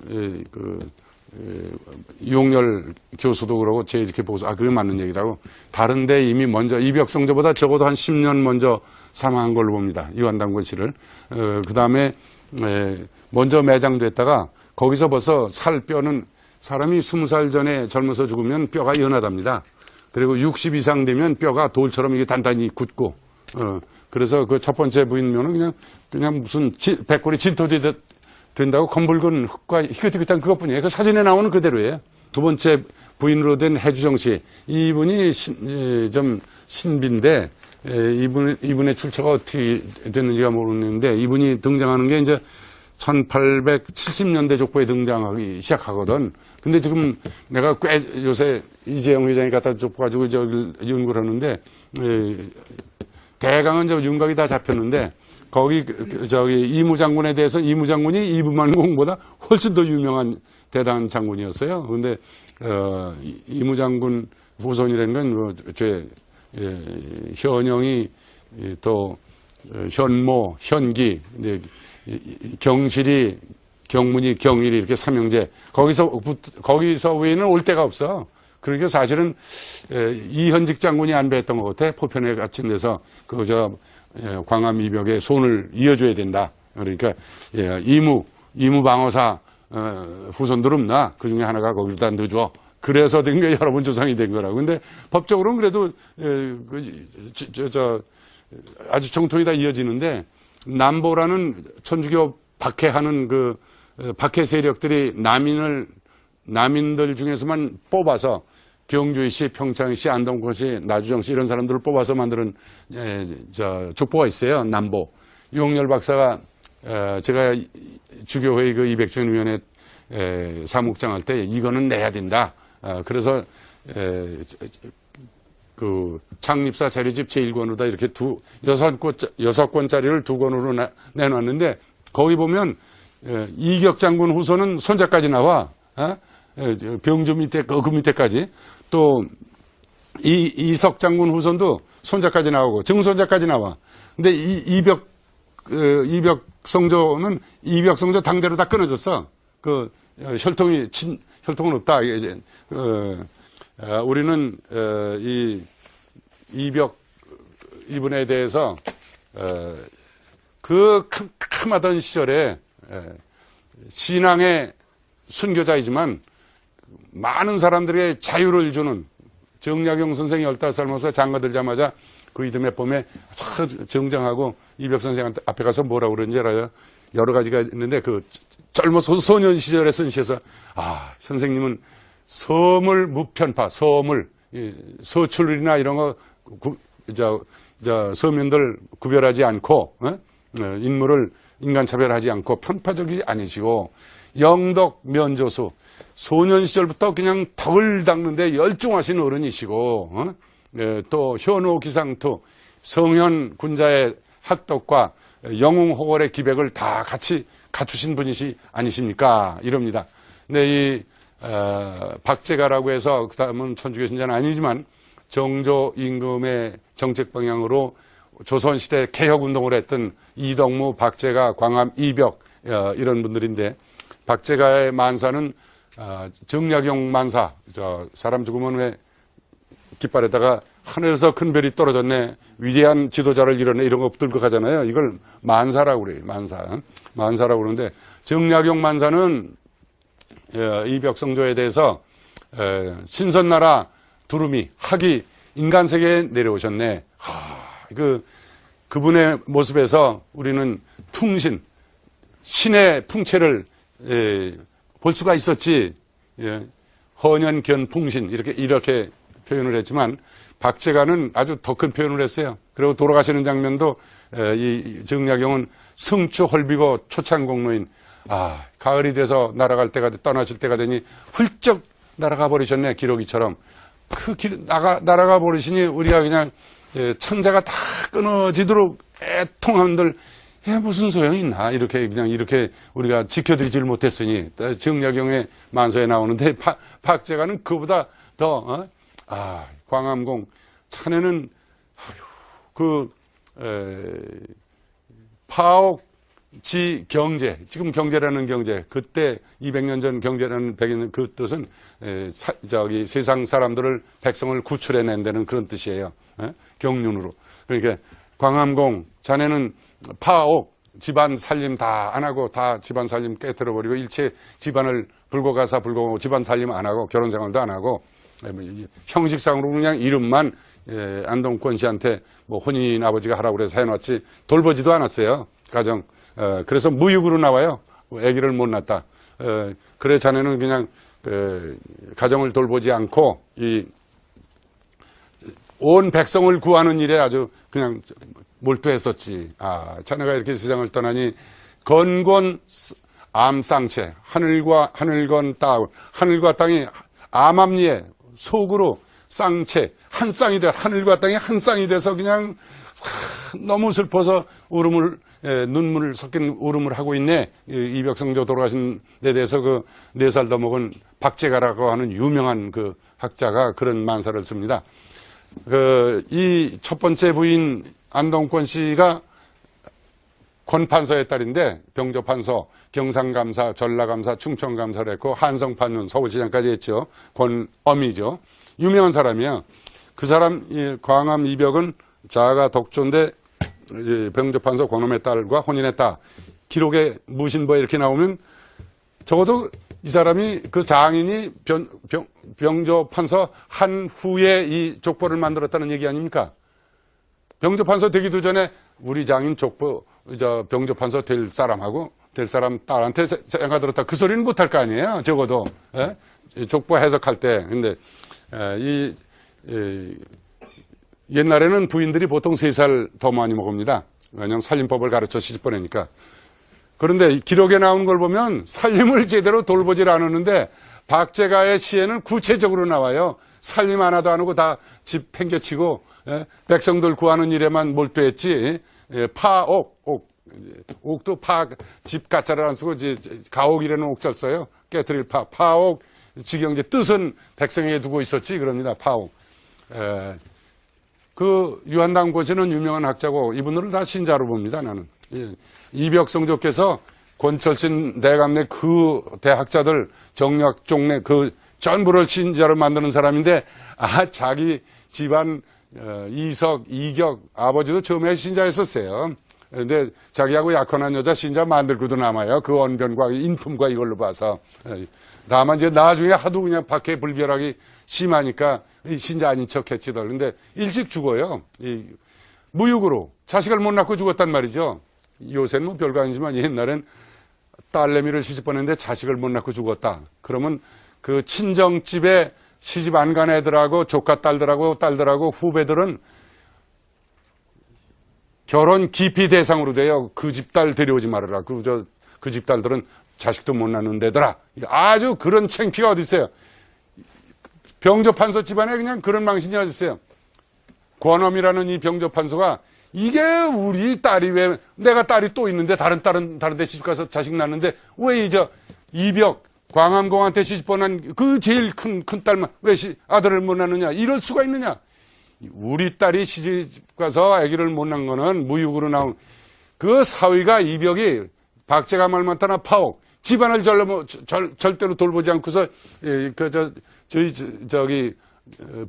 B: 유홍열 교수도 그러고 제 이렇게 보고서 그게 맞는 얘기라고, 다른데 이미 먼저 이벽성조보다 적어도 한 10년 먼저 사망한 걸로 봅니다. 유한당권 씨를. 그 다음에 먼저 매장됐다가 거기서 벌써 살 뼈는 사람이 20살 전에 젊어서 죽으면 뼈가 연하답니다. 그리고 60 이상 되면 뼈가 돌처럼 이게 단단히 굳고, 그래서 그 첫 번째 부인묘는 그냥 무슨 백골이 진토되듯 된다고 검붉은 흙과 희끗희끗한 그것뿐이에요. 그 사진에 나오는 그대로예요. 두 번째 부인으로 된 해주정 씨, 이분이 좀 신비인데, 이분의 출처가 어떻게 됐는지가 모르는데, 이분이 등장하는 게 이제 1870년대 족보에 등장하기 시작하거든. 근데 지금 내가 꽤 요새 이재영 회장이 갖다 족보 가지고 연구를 하는데, 대강은 저 윤곽이 다 잡혔는데, 거기 이무 장군에 대해서 이무 장군이 이부만공보다 훨씬 더 유명한 대단한 장군이었어요. 그런데 이무 장군 후손이라는 건 현영이 또 현모, 현기, 경실이, 경문이, 경일이 이렇게 삼형제, 거기서 외에는 올 데가 없어. 그러니까 사실은 이현직 장군이 안배했던 것 같아. 포편에 갇힌 데서 광암 이벽에 손을 이어줘야 된다. 그러니까 이무 방어사 후손들 없나? 그 중에 하나가 거기다 넣어줘. 그래서 된 게 여러분 조상이 된 거라고. 근데 법적으로는 그래도 아주 정통이 다 이어지는데, 남보라는 천주교 박해하는 박해 세력들이 남인들 중에서만 뽑아서 경주시, 평창시, 안동권시, 나주정시 이런 사람들을 뽑아서 만드는 족보가 있어요. 남보. 유홍열 박사가 제가 주교회의 200주년위원회 사무국장 할 때 이거는 내야 된다. 그래서 창립사 자료집 제1권으로다 이렇게 6권짜리를 2권으로 내놨는데, 거기 보면 이격 장군 후손은 손자까지 나와. 병조 밑에 그 밑에까지, 또 이석 장군 후손도 손자까지 나오고 증손자까지 나와. 근데 이벽성조는 이벽성조 당대로 다 끊어졌어. 혈통은 없다. 이제 우리는 이분에 대해서 그 캄캄하던 시절에 신앙의 순교자이지만 많은 사람들에게 자유를 주는, 정약용 선생이 15살 먹어서 장가들자마자 그 이듬해 봄에 정장하고 이벽 선생 앞에 가서 뭐라고 그러는지 알아요? 여러 가지가 있는데 젊어서 소년 시절에 쓴 시에서 선생님은 서물 무편파, 서출이나 이런 거 서민들 구별하지 않고 인물을 인간차별하지 않고 편파적이 아니시고, 영덕 면조수, 소년 시절부터 그냥 덕을 닦는데 열중하신 어른이시고, 또 현호 기상투, 성현 군자의 학덕과 영웅호걸의 기백을 다 같이 갖추신 분이시 아니십니까? 이럽니다. 근데 이 박제가라고 해서 그 다음은 천주교 신자는 아니지만 정조 임금의 정책 방향으로 조선시대 개혁운동을 했던 이덕무, 박제가, 광암, 이벽 이런 분들인데, 박제가의 만사는 정약용 만사, 사람 죽으면 왜 깃발에다가 하늘에서 큰 별이 떨어졌네, 위대한 지도자를 이뤄내, 이런 거 들고 가잖아요. 이걸 만사라고 그래요. 만사라고 그러는데, 정약용 만사는 이벽성조에 대해서 신선나라 두루미, 학이 인간세계에 내려오셨네. 그분의 모습에서 우리는 풍신, 신의 풍채를 볼 수가 있었지. 헌연견 풍신, 이렇게 표현을 했지만 박제가는 아주 더 큰 표현을 했어요. 그리고 돌아가시는 장면도 이 정약용은 승추 헐비고 초창공로인 가을이 돼서 날아갈 때가 떠나실 때가 되니 훌쩍 날아가 버리셨네 기러기처럼 날아가 버리시니 우리가 그냥 창자가 다 끊어지도록 애통한들 무슨 소용이 있나 이렇게 우리가 지켜드리질 못했으니 정약용의 만서에 나오는데 박제가는 그보다 더 광암공 자네는 파옥지 경제 지금 경제라는 경제 그때 200년 전 경제라는 100년 그 뜻은 세상 사람들을 백성을 구출해낸다는 그런 뜻이에요. 경륜으로. 그러니까 광암공 자네는 파옥 집안 살림 다 안 하고 다 집안 살림 깨뜨려버리고 일체 집안을 불고 가사 불고 집안 살림 안 하고 결혼 생활도 안 하고 형식상으로 그냥 이름만 안동권 씨한테 뭐 혼인 아버지가 하라고 그래서 해놨지 돌보지도 않았어요. 가정. 그래서 무육으로 나와요. 아기를 못 낳았다. 그래 자네는 그냥 가정을 돌보지 않고 온 백성을 구하는 일에 아주 그냥 몰두했었지. 자네가 이렇게 세상을 떠나니 건곤 암쌍체 하늘과 땅이 암암리에 속으로 쌍체 한 쌍이 돼 하늘과 땅이 한 쌍이 돼서 그냥 너무 슬퍼서 눈물을 섞인 울음을 하고 있네. 이벽성조 돌아가신 데 대해서 그 4살 더 먹은 박제가라고 하는 유명한 그 학자가 그런 만사를 씁니다. 이 첫 번째 부인 안동권 씨가 권판서의 딸인데 병조판서, 경상감사, 전라감사, 충청감사를 했고 한성판윤, 서울시장까지 했죠. 권엄이죠. 유명한 사람이야. 그 사람 광암 이벽은 자가 독조인데 병조판서 권엄의 딸과 혼인했다. 기록에 무신보에 이렇게 나오면 적어도 이 사람이 그 장인이 병조판서 한 후에 이 족보를 만들었다는 얘기 아닙니까? 병조판서 되기도 전에 우리 장인 병조판서 될 사람 딸한테 장가 들었다. 그 소리는 못할 거 아니에요. 적어도 족보 해석할 때. 근데 옛날에는 부인들이 보통 3살 더 많이 먹습니다. 왜냐하면 살림법을 가르쳐 시집 보내니까. 그런데 기록에 나온 걸 보면 살림을 제대로 돌보질 않았는데 박제가의 시에는 구체적으로 나와요. 살림 하나도 안 하고 다 집 팽개치고 백성들 구하는 일에만 몰두했지. 옥도 집 가짜를 안 쓰고 가옥이라는 옥자를 써요. 깨트릴 파옥 지경제 뜻은 백성에게 두고 있었지 그럽니다. 파옥. 그 유한당고시는 유명한 학자고 이분들을 다 신자로 봅니다. 나는. 이벽성조께서 권철신 대감내 그 대학자들 정략종래 그 전부를 신자로 만드는 사람인데 자기 집안 이석, 이격 아버지도 처음에 신자였었어요. 근데 자기하고 약혼한 여자 신자 만들고도 남아요. 그 언변과 인품과 이걸로 봐서. 다만 이제 나중에 하도 그냥 밖에 불결하기 심하니까 신자 아닌 척 했지들. 근데 일찍 죽어요. 무육으로. 자식을 못 낳고 죽었단 말이죠. 요새는 뭐 별거 아니지만 옛날엔 딸내미를 시집 보냈는데 자식을 못 낳고 죽었다. 그러면 그 친정집에 시집 안 간 애들하고 조카 딸들하고 후배들은 결혼 기피 대상으로 돼요. 그 집 딸 데려오지 말아라. 그 집 딸들은 자식도 못 낳는 데더라. 아주 그런 창피가 어디 있어요. 병조판서 집안에 그냥 그런 망신이 어디 있어요. 권엄이라는 이 병조판서가 이게 우리 딸이 왜 내가 딸이 또 있는데 다른 데 시집 가서 자식 낳는데 왜 이벽 광암공한테 시집 보낸 그 제일 큰 딸만 왜 아들을 못 낳느냐 이럴 수가 있느냐. 우리 딸이 시집 가서 아기를 못 낳은 거는 무육으로 나온 그 사위가 이벽이 박제가 말 많다나 파옥 집안을 절대로 돌보지 않고서 저기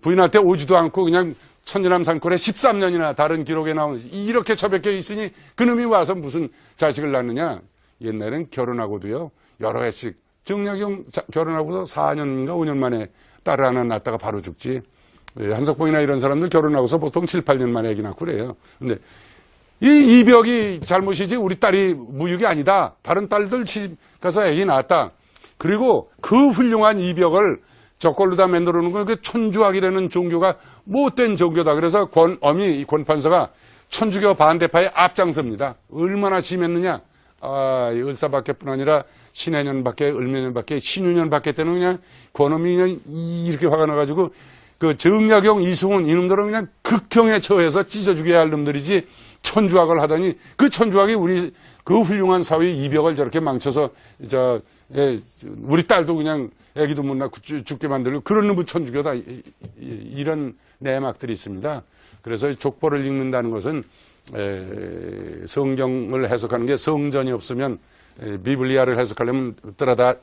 B: 부인한테 오지도 않고 그냥 천년함 산골에 13년이나 다른 기록에 나온 이렇게 처박혀 있으니 그놈이 와서 무슨 자식을 낳느냐. 옛날엔 결혼하고도요 여러 해씩 정약용 결혼하고도 4년인가 5년 만에 딸을 하나 낳다가 바로 죽지. 한석봉이나 이런 사람들 결혼하고서 보통 7, 8년 만에 애기 낳고 그래요. 근데 이 이벽이 잘못이지 우리 딸이 무육이 아니다. 다른 딸들 집 가서 애기 낳았다. 그리고 그 훌륭한 이벽을 저걸로 다 만들어 놓은 거, 그 천주학이라는 종교가 못된 종교다. 그래서 이 권판서가 천주교 반대파의 앞장섭니다. 얼마나 심했느냐. 이 을사밖에뿐 아니라 신해년밖에, 을묘년밖에, 신유년밖에 때는 그냥 권엄이 그냥 이렇게 화가 나가지고 그 정약용, 이승훈 이놈들은 그냥 극형에 처해서 찢어 죽여야 할 놈들이지 천주학을 하더니 그 천주학이 우리 그 훌륭한 사회의 이벽을 저렇게 망쳐서 우리 딸도 그냥 애기도 못 낳고 죽게 만들고 그런 놈의 천주교다. 이런 내막들이 있습니다. 그래서 족보를 읽는다는 것은 성경을 해석하는 게 성전이 없으면 비블리아를 해석하려면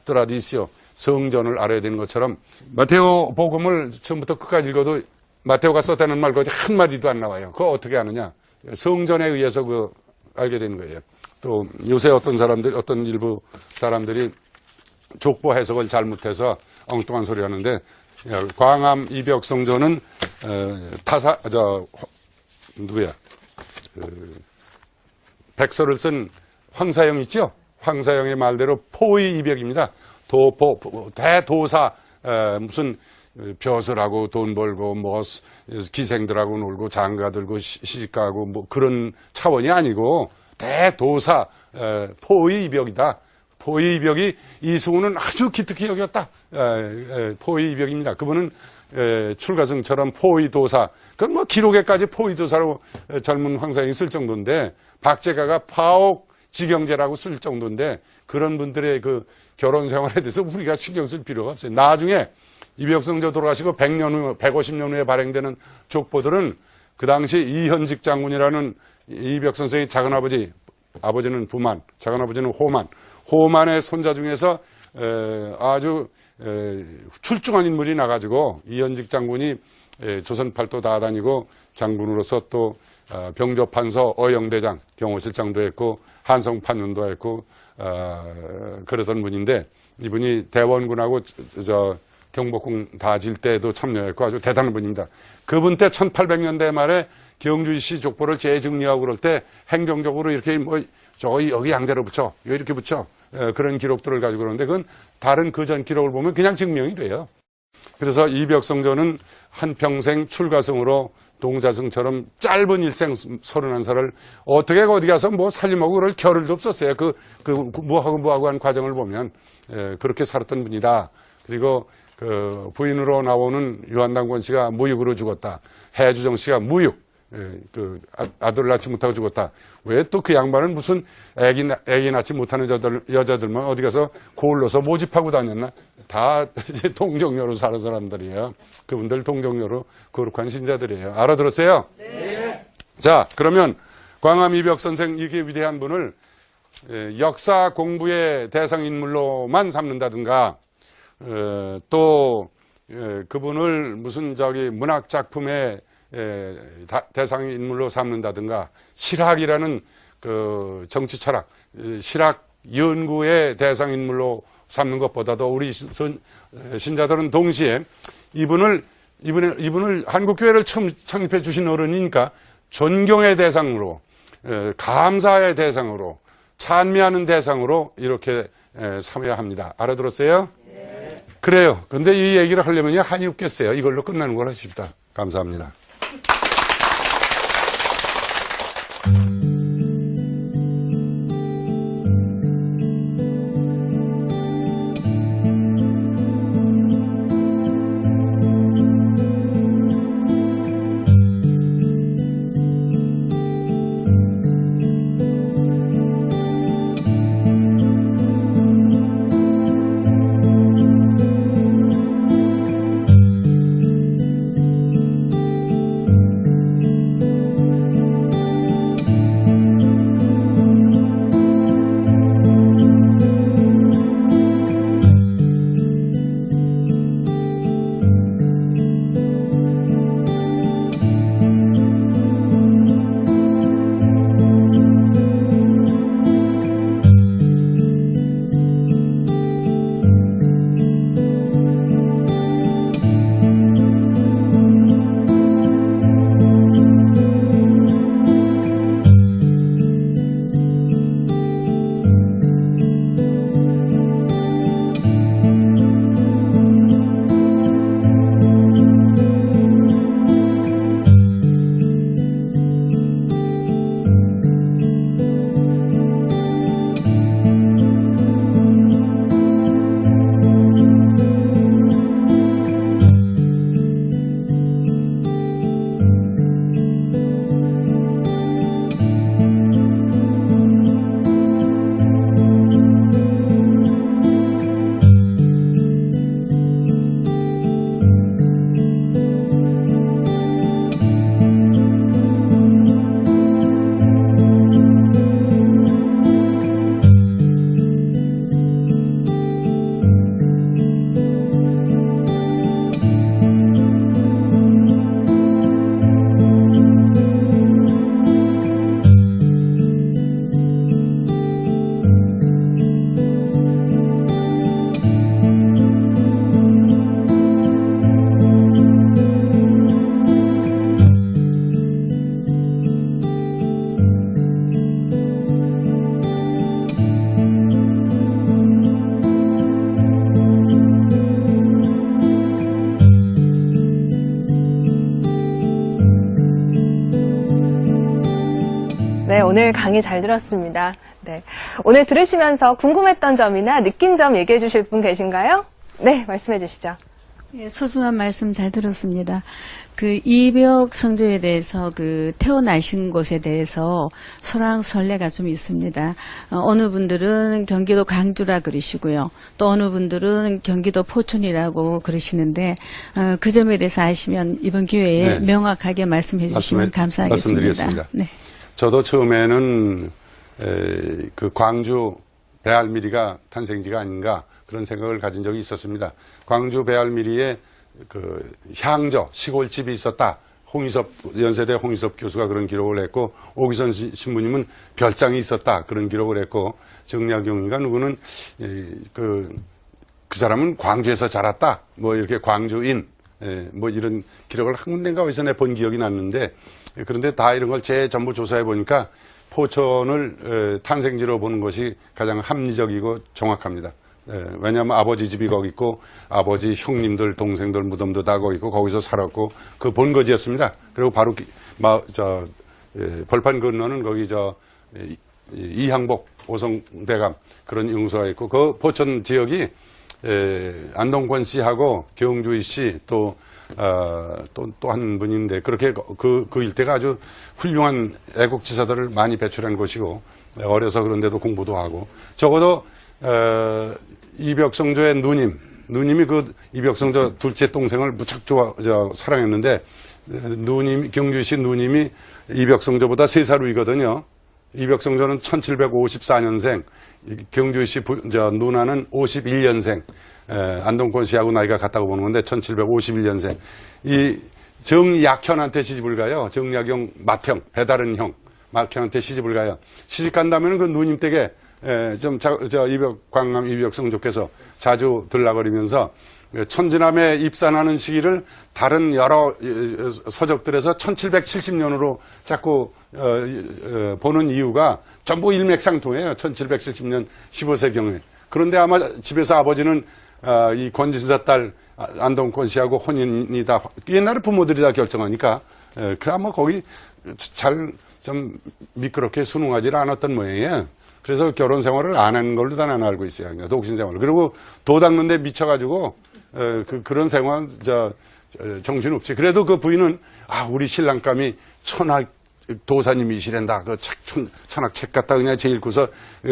B: 트라디시오, 성전을 알아야 되는 것처럼 마테오 복음을 처음부터 끝까지 읽어도 마테오가 썼다는 말 거기 한마디도 안 나와요. 그거 어떻게 아느냐? 성전에 의해서 알게 되는 거예요. 또 요새 어떤 일부 사람들이 족보 해석을 잘못해서 엉뚱한 소리 하는데 광암 이벽성전은 백서를 쓴 황사영 있죠? 황사영의 말대로 포의 이벽입니다. 대도사 무슨 벼슬하고 돈 벌고 뭐 기생들하고 놀고 장가 들고 시집가고 뭐 그런 차원이 아니고 대도사 포의 이벽이다. 포의 이벽이 이승우는 아주 기특히 여겼다. 포의 이벽입니다. 그분은 출가승처럼 포의 도사, 그건 뭐 기록에까지 포의 도사로 젊은 황사영이 쓸 정도인데 박제가가 파옥 지경제라고 쓸 정도인데 그런 분들의 그 결혼 생활에 대해서 우리가 신경 쓸 필요가 없어요. 나중에 이벽성조 돌아가시고 100년 후, 150년 후에 발행되는 족보들은 그 당시 이현직 장군이라는 이벽 선생의 작은아버지, 아버지는 부만, 작은아버지는 호만의 손자 중에서 아주 출중한 인물이 나가지고 이현직 장군이 조선 팔도 다 다니고 장군으로서 또 병조판서 어영대장, 경호실장도 했고 한성판윤도 했고 그러던 분인데 이분이 대원군하고 경복궁 다질 때도 참여했고 아주 대단한 분입니다. 그분 때 1800년대 말에 경주시 족보를 재정리하고 그럴 때 행정적으로 이렇게 여기 양자로 붙여, 이렇게 붙여 그런 기록들을 가지고 그러는데 그건 다른 그전 기록을 보면 그냥 증명이 돼요. 그래서 이벽성조는 한평생 출가성으로 동자승처럼 짧은 일생 31살을 어떻게 어디 가서 뭐 살림하고 그럴 겨를도 없었어요. 뭐하고 한 과정을 보면 그렇게 살았던 분이다. 그리고 그 부인으로 나오는 유한당권 씨가 무육으로 죽었다. 해주정 씨가 무육. 아들을 낳지 못하고 죽었다. 왜 또 그 양반은 무슨 애기 낳지 못하는 여자들만 어디 가서 고을러서 모집하고 다녔나? 다 이제 동정녀로 사는 사람들이에요. 그분들 동정녀로 거룩한 신자들이에요. 알아들었어요? 네. 자, 그러면 광암 이벽 선생 이렇게 위대한 분을 역사 공부의 대상 인물로만 삼는다든가, 또 그분을 무슨 문학 작품의 대상 인물로 삼는다든가, 실학이라는 그 정치 철학, 실학 연구의 대상 인물로 삼는 것보다도 우리 신자들은 동시에 이분을 한국교회를 처음 창립해 주신 어른이니까 존경의 대상으로, 감사의 대상으로, 찬미하는 대상으로 이렇게 삼아야 합니다. 알아들었어요? 네. 그래요. 근데 이 얘기를 하려면 한이 없겠어요. 이걸로 끝나는 걸 하십시다. 감사합니다.
A: 오늘 강의 잘 들었습니다. 네. 오늘 들으시면서 궁금했던 점이나 느낀 점 얘기해 주실 분 계신가요? 네, 말씀해 주시죠.
E: 예, 소중한 말씀 잘 들었습니다. 그 이벽 성조에 대해서 그 태어나신 곳에 대해서 설왕설래가 좀 있습니다. 어느 분들은 경기도 강주라 그러시고요. 또 어느 분들은 경기도 포천이라고 그러시는데 그 점에 대해서 아시면 이번 기회에
B: 네.
E: 명확하게 말씀해 주시면 감사하겠습니다.
B: 말씀드리겠습니다.
E: 네.
B: 저도 처음에는 그 광주 배알미리가 탄생지가 아닌가 그런 생각을 가진 적이 있었습니다. 광주 배알미리에 그 향저 시골집이 있었다. 연세대 홍희섭 교수가 그런 기록을 했고 오기선 신부님은 별장이 있었다. 그런 기록을 했고 정약용인가 누구는 그 사람은 광주에서 자랐다. 뭐 이렇게 광주인 뭐 이런 기록을 한 군데인가 어디서 본 기억이 났는데 그런데 다 이런 걸 전부 조사해 보니까 포천을 탄생지로 보는 것이 가장 합리적이고 정확합니다. 왜냐하면 아버지 집이 거기 있고 아버지 형님들 동생들 무덤도 다 거기 있고 거기서 살았고 그 본거지였습니다. 그리고 바로 벌판 건너는 거기 이항복 오성대감 그런 용서가 있고 그 포천 지역이 안동권 씨하고 경주희 씨 또 한 분인데 그렇게 그 일대가 아주 훌륭한 애국지사들을 많이 배출한 곳이고 어려서 그런데도 공부도 하고 적어도 이벽성조의 누님이 그 이벽성조 둘째 동생을 무척 사랑했는데 경주희 씨 누님이 이벽성조보다 3살 위거든요. 이벽성조는 1754년생, 경주희 씨 누나는 51년생. 안동권 씨하고 나이가 같다고 보는 건데 1751년생. 이 정약현한테 시집을 가요. 정약용 맏형, 배다른 형 맏형한테 시집을 가요. 시집 간다면 그 누님 댁에 광남 이벽성조께서 자주 들락거리면서 천지남에 입산하는 시기를 다른 여러 서적들에서 1770년으로 자꾸 보는 이유가 전부 일맥상통해요. 1770년 15세경에. 그런데 아마 집에서 아버지는 이 권진사 딸 안동권 씨하고 혼인이 다 옛날에 부모들이 다 결정하니까 그래 아마 거기 잘 좀 미끄럽게 순응하지 않았던 모양이에요. 그래서 결혼 생활을 안 한 걸로 다 나는 알고 있어요. 독신 생활. 그리고 도 닦는데 미쳐가지고 그런 생활 정신 없지. 그래도 그 부인은 우리 신랑감이 천학 도사님이시란다. 그 천학 책 갖다 그냥 제 읽고서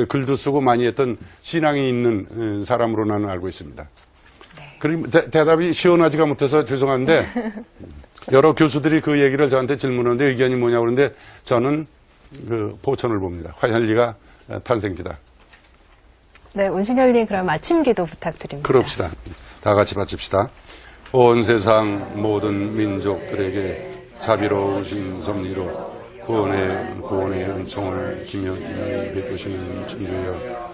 B: 글도 쓰고 많이 했던 신앙이 있는 사람으로 나는 알고 있습니다. 네. 그리고 대답이 시원하지가 못해서 죄송한데 여러 교수들이 그 얘기를 저한테 질문하는데 의견이 뭐냐고 그러는데 저는 그 포천을 봅니다. 화현리가 탄생지다.
A: 네, 온신열님 그럼 마침 기도 부탁드립니다.
B: 그럽시다. 다 같이 바칩시다. 온 세상 모든 민족들에게 자비로우신 섭리로 구원의 은총을 기묘히 베푸시는 천주여,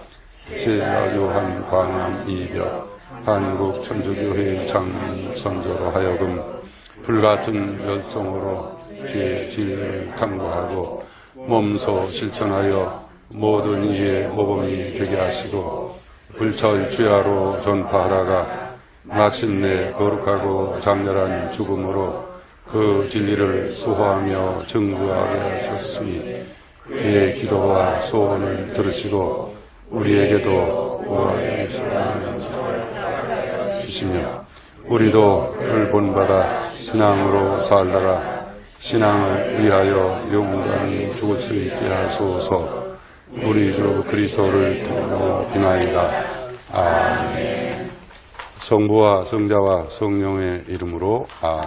B: 제자요한 광암 이벽 한국 천주교회 장로 선조로 하여금 불같은 열정으로 주의 진리를 탐구하고 몸소 실천하여 모든 이의 모범이 되게 하시고 불철주야로 전파하다가 마침내 거룩하고 장렬한 죽음으로 그 진리를 수호하며 증거하게 하셨으니 그의 기도와 소원을 들으시고 우리에게도 구원의 시간을 주시며 우리도 그를 본받아 신앙으로 살다가 신앙을 위하여 영원히 죽을 수 있게 하소서. 우리 주 그리스도를 통하여 비나이다. 아멘. 성부와 성자와 성령의 이름으로 아멘.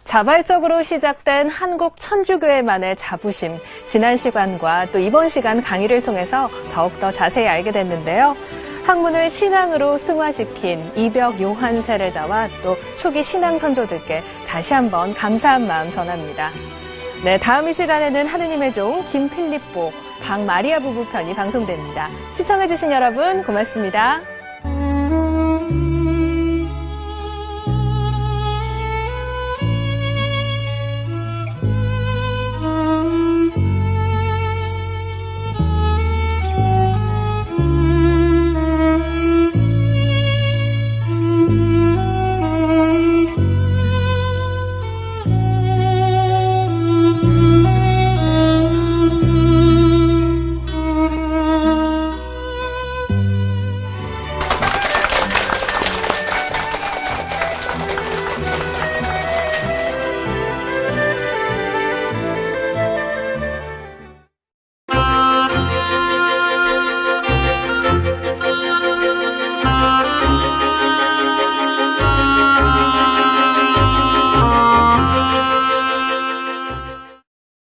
A: 자발적으로 시작된 한국 천주교회만의 자부심, 지난 시간과 또 이번 시간 강의를 통해서 더욱더 자세히 알게 됐는데요. 학문을 신앙으로 승화시킨 이벽 요한 세례자와 또 초기 신앙 선조들께 다시 한번 감사한 마음 전합니다. 네, 다음 이 시간에는 하느님의 종 김필립보, 박마리아 부부 편이 방송됩니다. 시청해주신 여러분 고맙습니다.